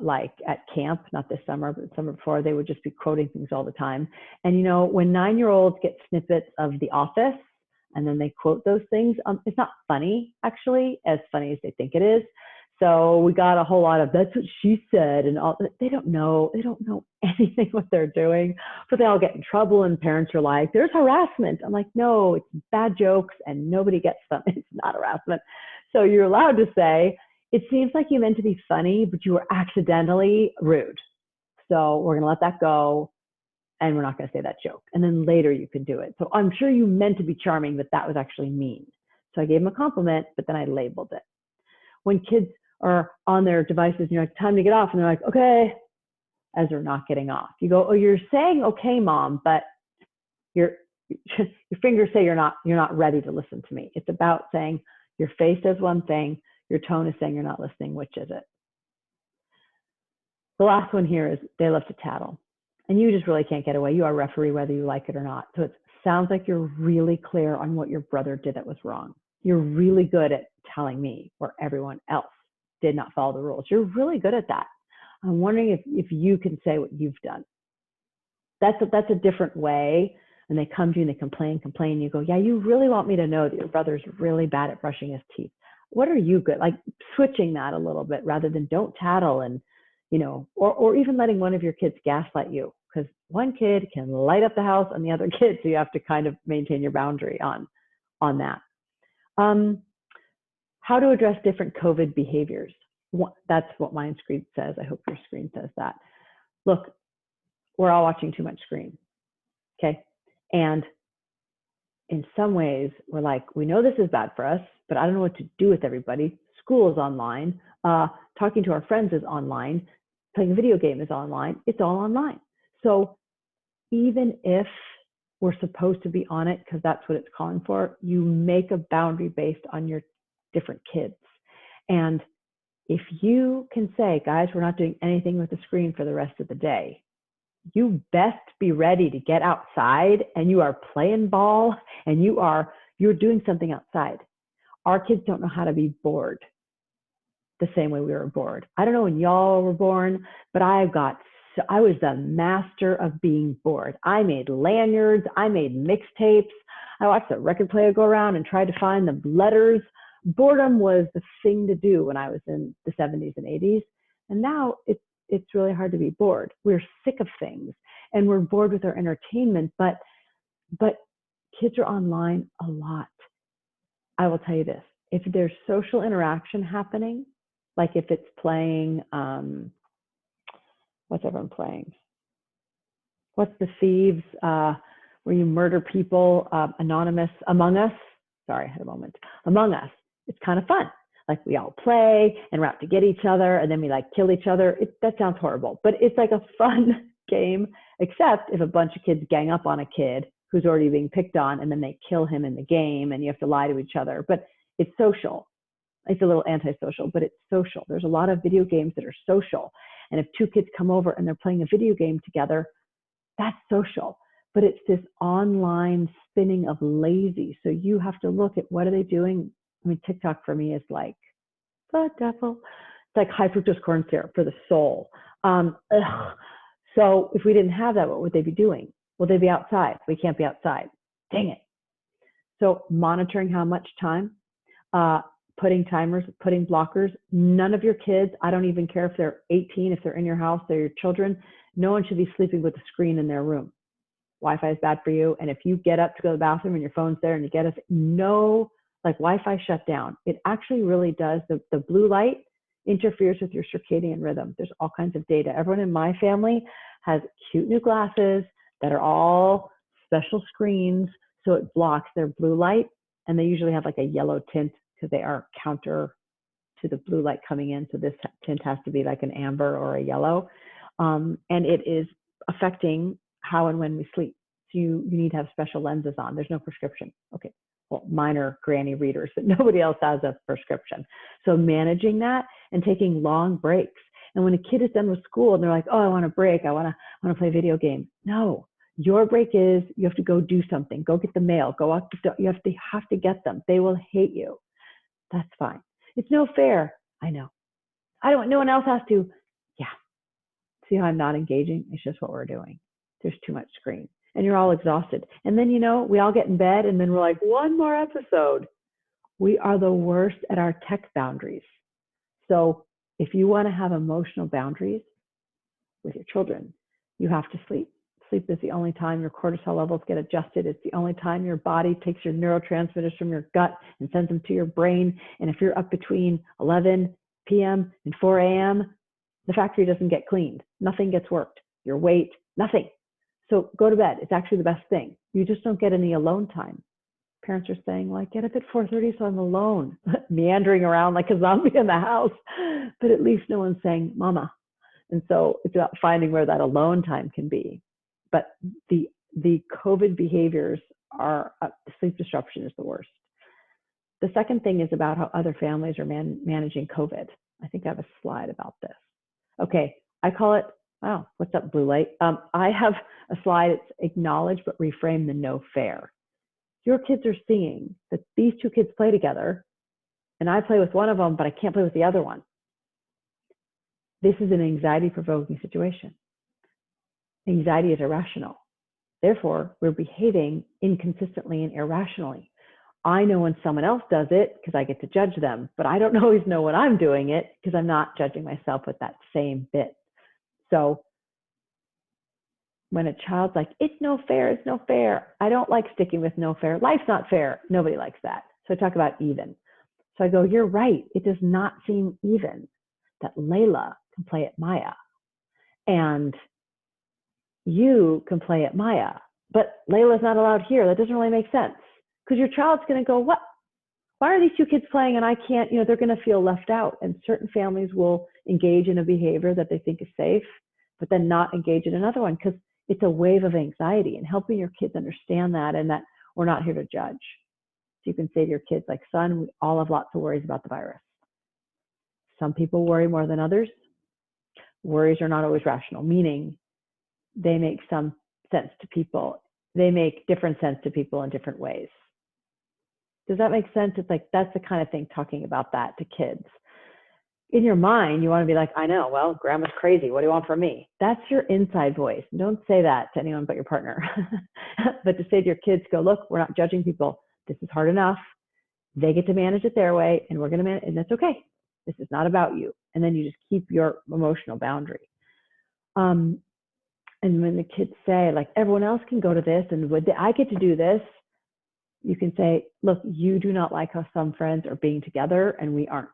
like at camp, not this summer, but the summer before, they would just be quoting things all the time. And when 9-year-olds get snippets of The Office and then they quote those things, it's not funny, actually, as funny as they think it is. So we got a whole lot of, that's what she said, and all. They don't know anything what they're doing, but they all get in trouble, and parents are like, there's harassment. I'm like, no, it's bad jokes and nobody gets them. It's not harassment. So you're allowed to say, it seems like you meant to be funny, but you were accidentally rude. So we're going to let that go, and we're not going to say that joke. And then later you can do it. So I'm sure you meant to be charming, but that was actually mean. So I gave him a compliment, but then I labeled it. When kids are on their devices and you're like, time to get off, and they're like, okay, as they're not getting off. You go, oh, you're saying, okay, mom, but your fingers say you're not ready to listen to me. It's about saying your face says one thing, your tone is saying you're not listening. Which is it? The last one here is they love to tattle. And you just really can't get away. You are a referee whether you like it or not. So it sounds like you're really clear on what your brother did that was wrong. You're really good at telling me where everyone else did not follow the rules. You're really good at that. I'm wondering if you can say what you've done. That's a different way. And they come to you and they complain. You go, yeah, you really want me to know that your brother's really bad at brushing his teeth. What are you good? Like switching that a little bit rather than don't tattle, and, or even letting one of your kids gaslight you, because one kid can light up the house and the other kid. So you have to kind of maintain your boundary on that. How to address different COVID behaviors. That's what my screen says. I hope your screen says that. Look, we're all watching too much screen. Okay. And in some ways, we're like, we know this is bad for us, but I don't know what to do with everybody. School is online. Talking to our friends is online. Playing a video game is online. It's all online. So even if we're supposed to be on it, because that's what it's calling for, you make a boundary based on your different kids. And if you can say, guys, we're not doing anything with the screen for the rest of the day, you best be ready to get outside, and you are playing ball, and you're doing something outside. Our kids don't know how to be bored the same way we were bored. I don't know when y'all were born, but I was the master of being bored. I made lanyards, I made mixtapes, I watched the record player go around and tried to find the letters. Boredom was the thing to do when I was in the 70s and 80s. And now it's really hard to be bored. We're sick of things, and we're bored with our entertainment, but kids are online a lot. I will tell you this, if there's social interaction happening, like if it's playing, what's everyone playing? What's the thieves, where you murder people, anonymous, Among Us? Sorry, I had a moment. Among Us, it's kind of fun. Like we all play and we're out to get each other, and then we like kill each other. That sounds horrible, but it's like a fun game, except if a bunch of kids gang up on a kid who's already being picked on, and then they kill him in the game, and you have to lie to each other. But it's social. It's a little antisocial, but it's social. There's a lot of video games that are social. And if two kids come over and they're playing a video game together, that's social. But it's this online spinning of lazy. So you have to look at, what are they doing? I mean, TikTok for me is like the devil. It's like high fructose corn syrup for the soul. So if we didn't have that, what would they be doing? Well, they'd be outside. We can't be outside. Dang it. So monitoring how much time, putting timers, putting blockers. None of your kids, I don't even care if they're 18, if they're in your house, they're your children, no one should be sleeping with a screen in their room. Wi-Fi is bad for you. And if you get up to go to the bathroom and your phone's there and you get us, no, like Wi-Fi shut down. It actually really does. The blue light interferes with your circadian rhythm. There's all kinds of data. Everyone in my family has cute new glasses that are all special screens. So it blocks their blue light. And they usually have like a yellow tint because they are counter to the blue light coming in. So this tint has to be like an amber or a yellow. And it is affecting how and when we sleep. So you need to have special lenses on. There's no prescription. Okay, well, mine are granny readers, but nobody else has a prescription. So managing that and taking long breaks. And when a kid is done with school and they're like, oh, I want a break, I want to play a video game. No, your break is you have to go do something, go get the mail, go out, you have to get them. They will hate you. That's fine. It's no fair. I know. No one else has to. Yeah. See how I'm not engaging? It's just what we're doing. There's too much screen and you're all exhausted. And then, we all get in bed and then we're like, one more episode. We are the worst at our tech boundaries. So if you want to have emotional boundaries with your children, you have to sleep. Sleep is the only time your cortisol levels get adjusted. It's the only time your body takes your neurotransmitters from your gut and sends them to your brain. And if you're up between 11 p.m. and 4 a.m., the factory doesn't get cleaned. Nothing gets worked. Your weight, nothing. So go to bed. It's actually the best thing. You just don't get any alone time. Parents are saying, well, I get up at 4:30, so I'm alone, meandering around like a zombie in the house. But at least no one's saying, mama. And so it's about finding where that alone time can be. But the COVID behaviors are, sleep disruption is the worst. The second thing is about how other families are managing COVID. I think I have a slide about this. Okay, I call it, wow, what's up, blue light? I have a slide, it's acknowledge but reframe the no fair. Your kids are seeing that these two kids play together and I play with one of them, but I can't play with the other one. This is an anxiety-provoking situation. Anxiety is irrational. Therefore, we're behaving inconsistently and irrationally. I know when someone else does it because I get to judge them, but I don't always know when I'm doing it because I'm not judging myself with that same bit. So when a child's like, it's no fair, it's no fair. I don't like sticking with no fair. Life's not fair. Nobody likes that. So I talk about even. So I go, you're right. It does not seem even that Layla can play at Maya and you can play at Maya, but Layla's not allowed here. That doesn't really make sense because your child's going to go, what? Why are these two kids playing and I can't, they're going to feel left out. And certain families will engage in a behavior that they think is safe, but then not engage in another one because it's a wave of anxiety, and helping your kids understand that and that we're not here to judge. So you can say to your kids, like, son, we all have lots of worries about the virus. Some people worry more than others. Worries are not always rational, meaning they make some sense to people. They make different sense to people in different ways. Does that make sense? It's like, that's the kind of thing, talking about that to kids. In your mind, you want to be like, I know, well, grandma's crazy. What do you want from me? That's your inside voice. Don't say that to anyone but your partner. But to say to your kids, go, look, we're not judging people. This is hard enough. They get to manage it their way, and we're going to manage, and that's okay. This is not about you. And then you just keep your emotional boundary. And when the kids say, like, everyone else can go to this, and I get to do this, you can say, look, you do not like how some friends are being together, and we aren't.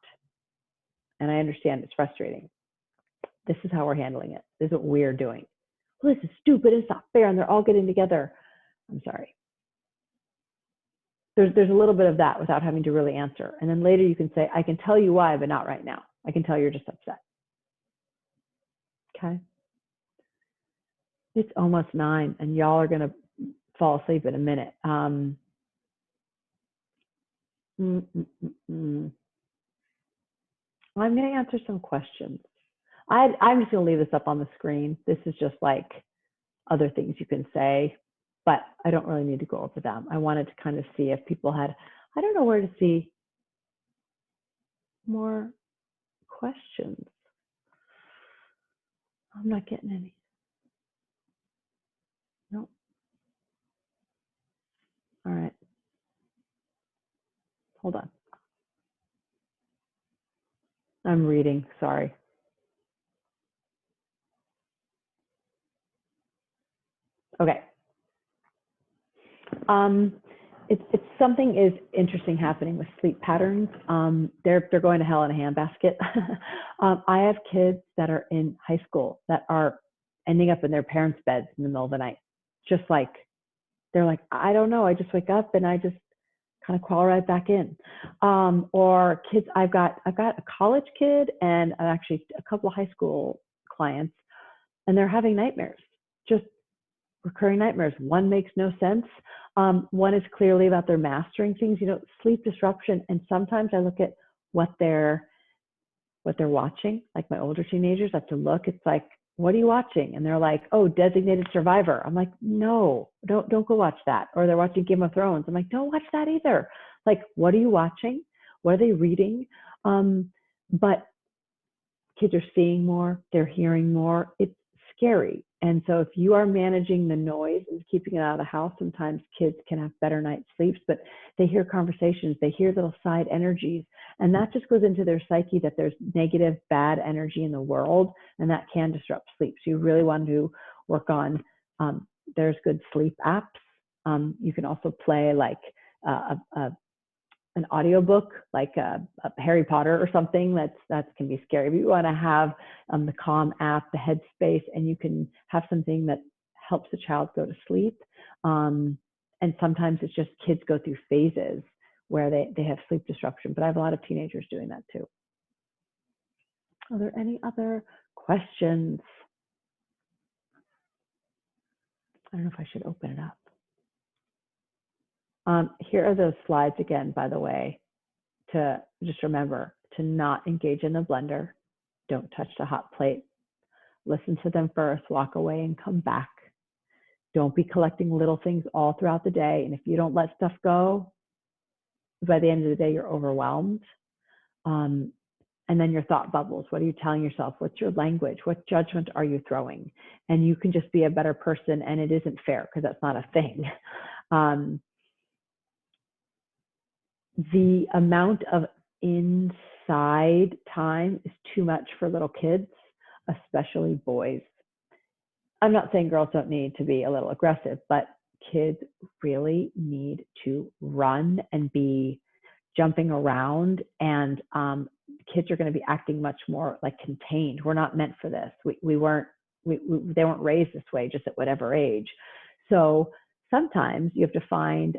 And I understand it's frustrating. This is how we're handling it. This is what we're doing. Well, this is stupid. It's not fair. And they're all getting together. I'm sorry. There's a little bit of that without having to really answer. And then later you can say, I can tell you why, but not right now. I can tell you're just upset. Okay. It's almost 9 and y'all are going to fall asleep in a minute. I'm going to answer some questions. I'm just going to leave this up on the screen. This is just like other things you can say, but I don't really need to go over them. I wanted to kind of see if people had, I don't know where to see more questions? I'm not getting any. No. All right. Hold on. I'm reading, sorry. Okay. It's something is interesting happening with sleep patterns. They're going to hell in a handbasket. I have kids that are in high school that are ending up in their parents' beds in the middle of the night. Just like, they're like, I don't know, I just wake up and I just kind of crawl right back in. Or kids, I've got a college kid and actually a couple of high school clients, and they're having nightmares, just recurring nightmares. One makes no sense. One is clearly about their mastering things, sleep disruption. And sometimes I look at what they're watching. Like my older teenagers, I have to look. It's like, what are you watching? And they're like, oh, Designated Survivor. I'm like, no, don't go watch that. Or they're watching Game of Thrones. I'm like, don't watch that either. Like, what are you watching? What are they reading? But kids are seeing more, they're hearing more. It's scary. And so if you are managing the noise and keeping it out of the house, sometimes kids can have better night sleeps, but they hear conversations, they hear little side energies, and that just goes into their psyche that there's negative, bad energy in the world, and that can disrupt sleep. So you really want to work on, there's good sleep apps. You can also play like an audiobook, like a Harry Potter or something that can be scary. But you want to have the Calm app, the Headspace, and you can have something that helps the child go to sleep. And sometimes it's just kids go through phases where they have sleep disruption, but I have a lot of teenagers doing that too. Are there any other questions? I don't know if I should open it up. Here are those slides again, by the way, to just remember to not engage in the blender. Don't touch the hot plate. Listen to them first, walk away and come back. Don't be collecting little things all throughout the day. And if you don't let stuff go, by the end of the day, you're overwhelmed. And then your thought bubbles. What are you telling yourself? What's your language? What judgment are you throwing? And you can just be a better person, and it isn't fair because that's not a thing. The amount of inside time is too much for little kids, especially boys. I'm not saying girls don't need to be a little aggressive, but kids really need to run and be jumping around, and kids are going to be acting much more like contained. We're not meant for this. They weren't raised this way, just at whatever age. So sometimes you have to find,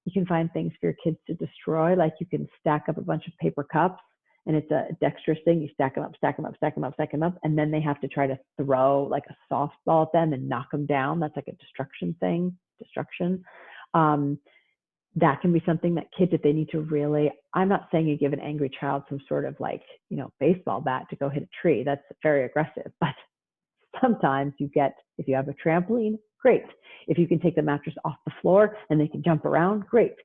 you can find things for your kids to destroy. Like you can stack up a bunch of paper cups, and it's a dexterous thing. You stack them up, stack them up, stack them up, stack them up, and then they have to try to throw like a softball at them and knock them down. That's like a destruction. That can be something that kids, if they need to really, I'm not saying you give an angry child some sort of like, baseball bat to go hit a tree. That's very aggressive. But sometimes you get, if you have a trampoline, great. If you can take the mattress off the floor and they can jump around, great.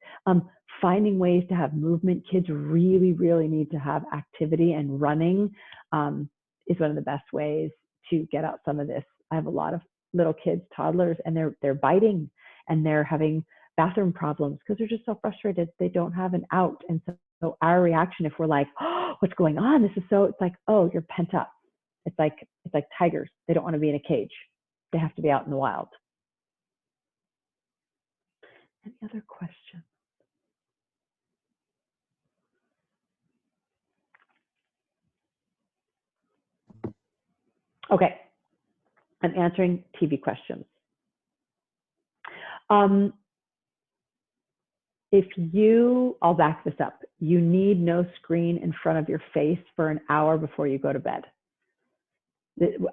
Finding ways to have movement. Kids really, really need to have activity, and running is one of the best ways to get out some of this. I have a lot of little kids, toddlers, and they're biting, and they're having bathroom problems because they're just so frustrated. They don't have an out. And so our reaction, if we're like, oh, what's going on? It's like, oh, you're pent up. It's like tigers. They don't want to be in a cage. They have to be out in the wild. Any other questions? Okay, I'm answering TV questions. I'll back this up. You need no screen in front of your face for an hour before you go to bed.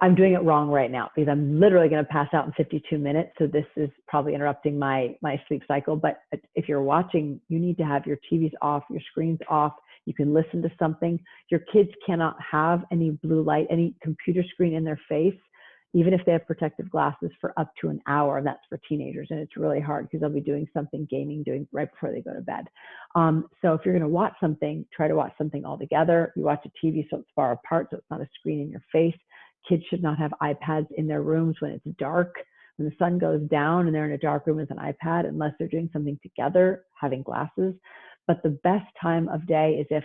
I'm doing it wrong right now because I'm literally going to pass out in 52 minutes. So this is probably interrupting my sleep cycle. But if you're watching, you need to have your TVs off, your screens off. You can listen to something. Your kids cannot have any blue light, any computer screen in their face. even if they have protective glasses, for up to an hour. That's for teenagers, and it's really hard because they'll be doing something, gaming, doing right before they go to bed. So if you're going to watch something, try to watch something all together. You watch a TV so it's far apart, so it's not a screen in your face. Kids should not have iPads in their rooms when it's dark. When the sun goes down and they're in a dark room with an iPad, unless they're doing something together, having glasses. But the best time of day is if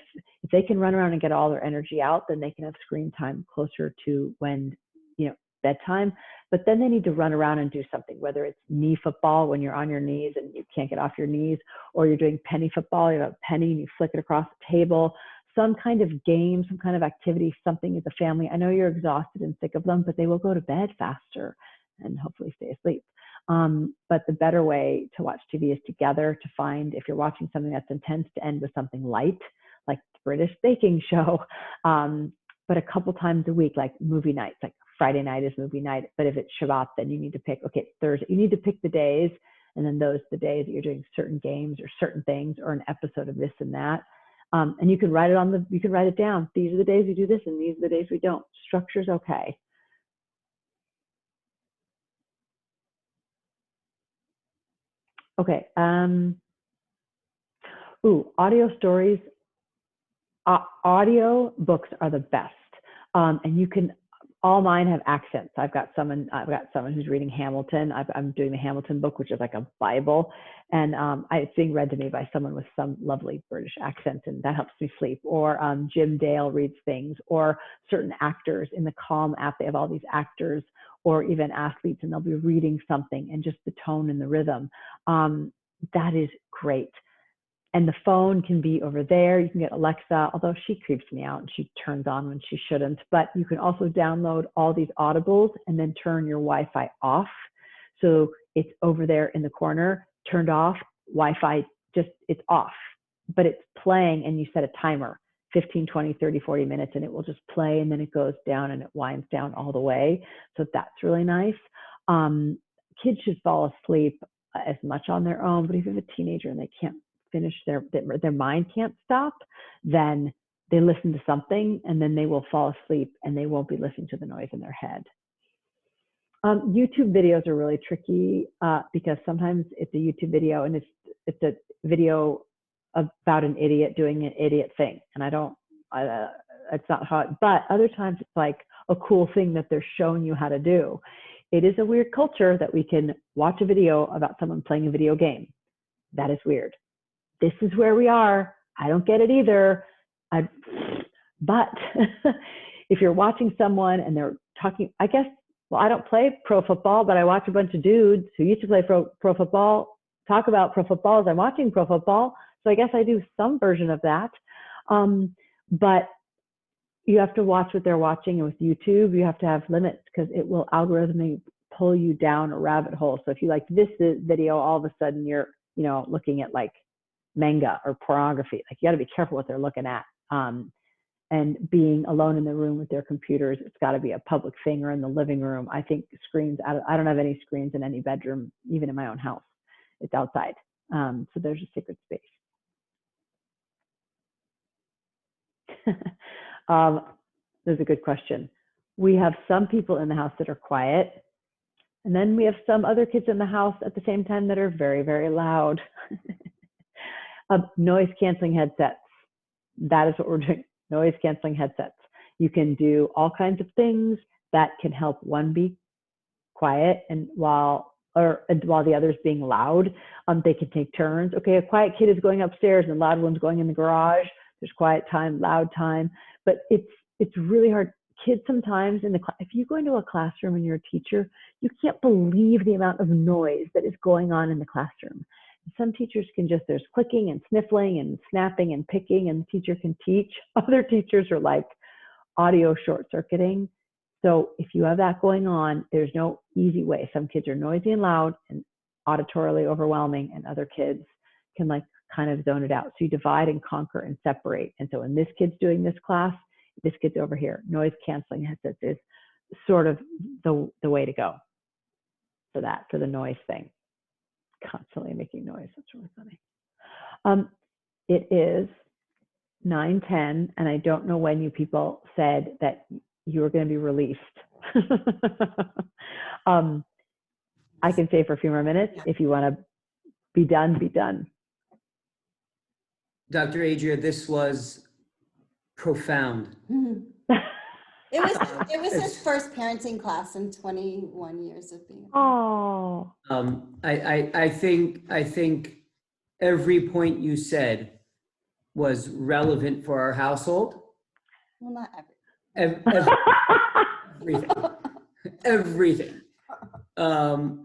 they can run around and get all their energy out, then they can have screen time closer to when, bedtime. But then they need to run around and do something, whether it's knee football when you're on your knees and you can't get off your knees, or you're doing penny football, you have a penny and you flick it across the table, some kind of game, some kind of activity, something as a family. I know you're exhausted and sick of them, but they will go to bed faster and hopefully stay asleep. But the better way to watch TV is together, to find, if you're watching something that's intense, to end with something light, like the British baking show, but a couple times a week, like movie nights, like Friday night is movie night. But if it's Shabbat, then you need to pick, okay, Thursday, you need to pick the days, and then those are the days that you're doing certain games or certain things or an episode of this and that. And you can write it you can write it down. These are the days we do this and these are the days we don't. Structure's okay. Okay. Audio stories. Audio books are the best. And you can, all mine have accents. I've got someone who's reading Hamilton. I'm doing the Hamilton book, which is like a Bible. And it's being read to me by someone with some lovely British accent, and that helps me sleep. Or Jim Dale reads things, or certain actors in the Calm app, they have all these actors, or even athletes, and they'll be reading something, and just the tone and the rhythm. That is great. And the phone can be over there. You can get Alexa, although she creeps me out and she turns on when she shouldn't. But you can also download all these audibles and then turn your Wi-Fi off. So it's over there in the corner, turned off, Wi-Fi, it's off. But it's playing, and you set a timer, 15, 20, 30, 40 minutes, and it will just play, and then it goes down and it winds down all the way. So that's really nice. Kids should fall asleep as much on their own, but if you have a teenager and they can't finish, their mind can't stop, then they listen to something, and then they will fall asleep and they won't be listening to the noise in their head. YouTube videos are really tricky because sometimes it's a YouTube video and it's a video about an idiot doing an idiot thing, and it's not hard. But other times it's like a cool thing that they're showing you how to do. It is a weird culture that we can watch a video about someone playing a video game. That is weird. This is where we are. I don't get it either. But if you're watching someone and they're talking, I guess, well, I don't play pro football, but I watch a bunch of dudes who used to play pro football talk about pro football as I'm watching pro football. So I guess I do some version of that. But you have to watch what they're watching. And with YouTube, you have to have limits because it will algorithmically pull you down a rabbit hole. So if you like this video, all of a sudden you're, looking at like manga or pornography. Like, you got to be careful what they're looking at. And being alone in the room with their computers, it's got to be a public thing, or in the living room. I think screens, I don't have any screens in any bedroom, even in my own house. It's outside. So there's a secret space. There's a good question. We have some people in the house that are quiet, and then we have some other kids in the house at the same time that are very, very loud. Noise canceling headsets. That is what we're doing. Noise canceling headsets. You can do all kinds of things that can help one be quiet, and while the other's being loud, they can take turns. Okay, a quiet kid is going upstairs and a loud one's going in the garage. There's quiet time, loud time, but it's really hard. Kids sometimes if you go into a classroom and you're a teacher, you can't believe the amount of noise that is going on in the classroom. Some teachers there's clicking and sniffling and snapping and picking, and the teacher can teach. Other teachers are like audio short circuiting. So if you have that going on, there's no easy way. Some kids are noisy and loud and auditorily overwhelming, and other kids can like kind of zone it out. So you divide and conquer and separate. And so when this kid's doing this class, this kid's over here. Noise canceling headsets is sort of the way to go for the noise thing. Constantly making noise. That's really funny. It is 9:10, and I don't know when you people said that you were going to be released. I can stay for a few more minutes. If you want to be done, be done. Dr. Adria, this was profound. It was his first parenting class in 21 years of being. Oh. I think every point you said was relevant for our household. Well, not every. Everything. And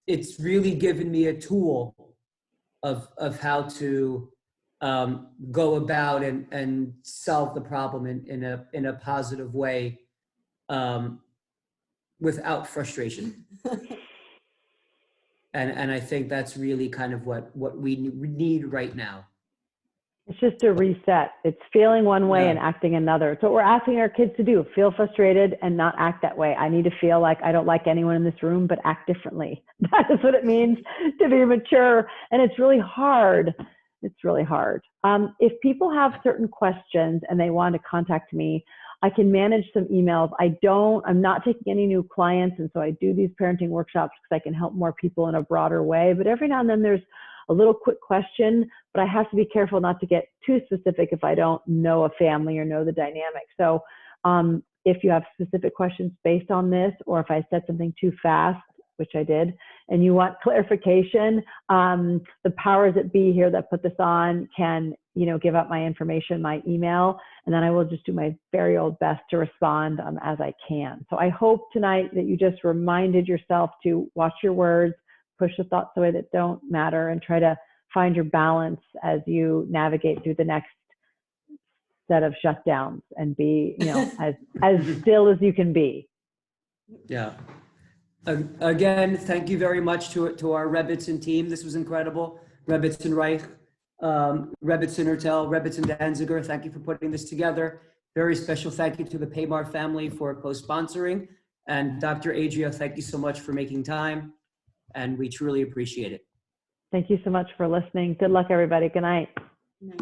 it's really given me a tool of how to go about and solve the problem in a positive way, without frustration. And I think that's really kind of what we need right now. It's just a reset. It's feeling one way and acting another. It's what we're asking our kids to do. Feel frustrated and not act that way. I need to feel like I don't like anyone in this room, but act differently. That is what it means to be mature. And it's really hard. It's really hard. If people have certain questions and they want to contact me, I can manage some emails. I'm not taking any new clients. And so I do these parenting workshops because I can help more people in a broader way. But every now and then there's a little quick question, but I have to be careful not to get too specific if I don't know a family or know the dynamic. So if you have specific questions based on this, or if I said something too fast, which I did, and you want clarification, the powers that be here that put this on can, give out my information, my email, and then I will just do my very old best to respond as I can. So I hope tonight that you just reminded yourself to watch your words, push the thoughts away that don't matter, and try to find your balance as you navigate through the next set of shutdowns and be, as still as you can be. Yeah. Again, thank you very much to our Rebbitzin team. This was incredible. Rebbitzin Reich, Rebbitzin Ertel, Rebbitzin Danziger, thank you for putting this together. Very special thank you to the Paymar family for co-sponsoring. And Dr. Adria, thank you so much for making time. And we truly appreciate it. Thank you so much for listening. Good luck, everybody. Good night. No.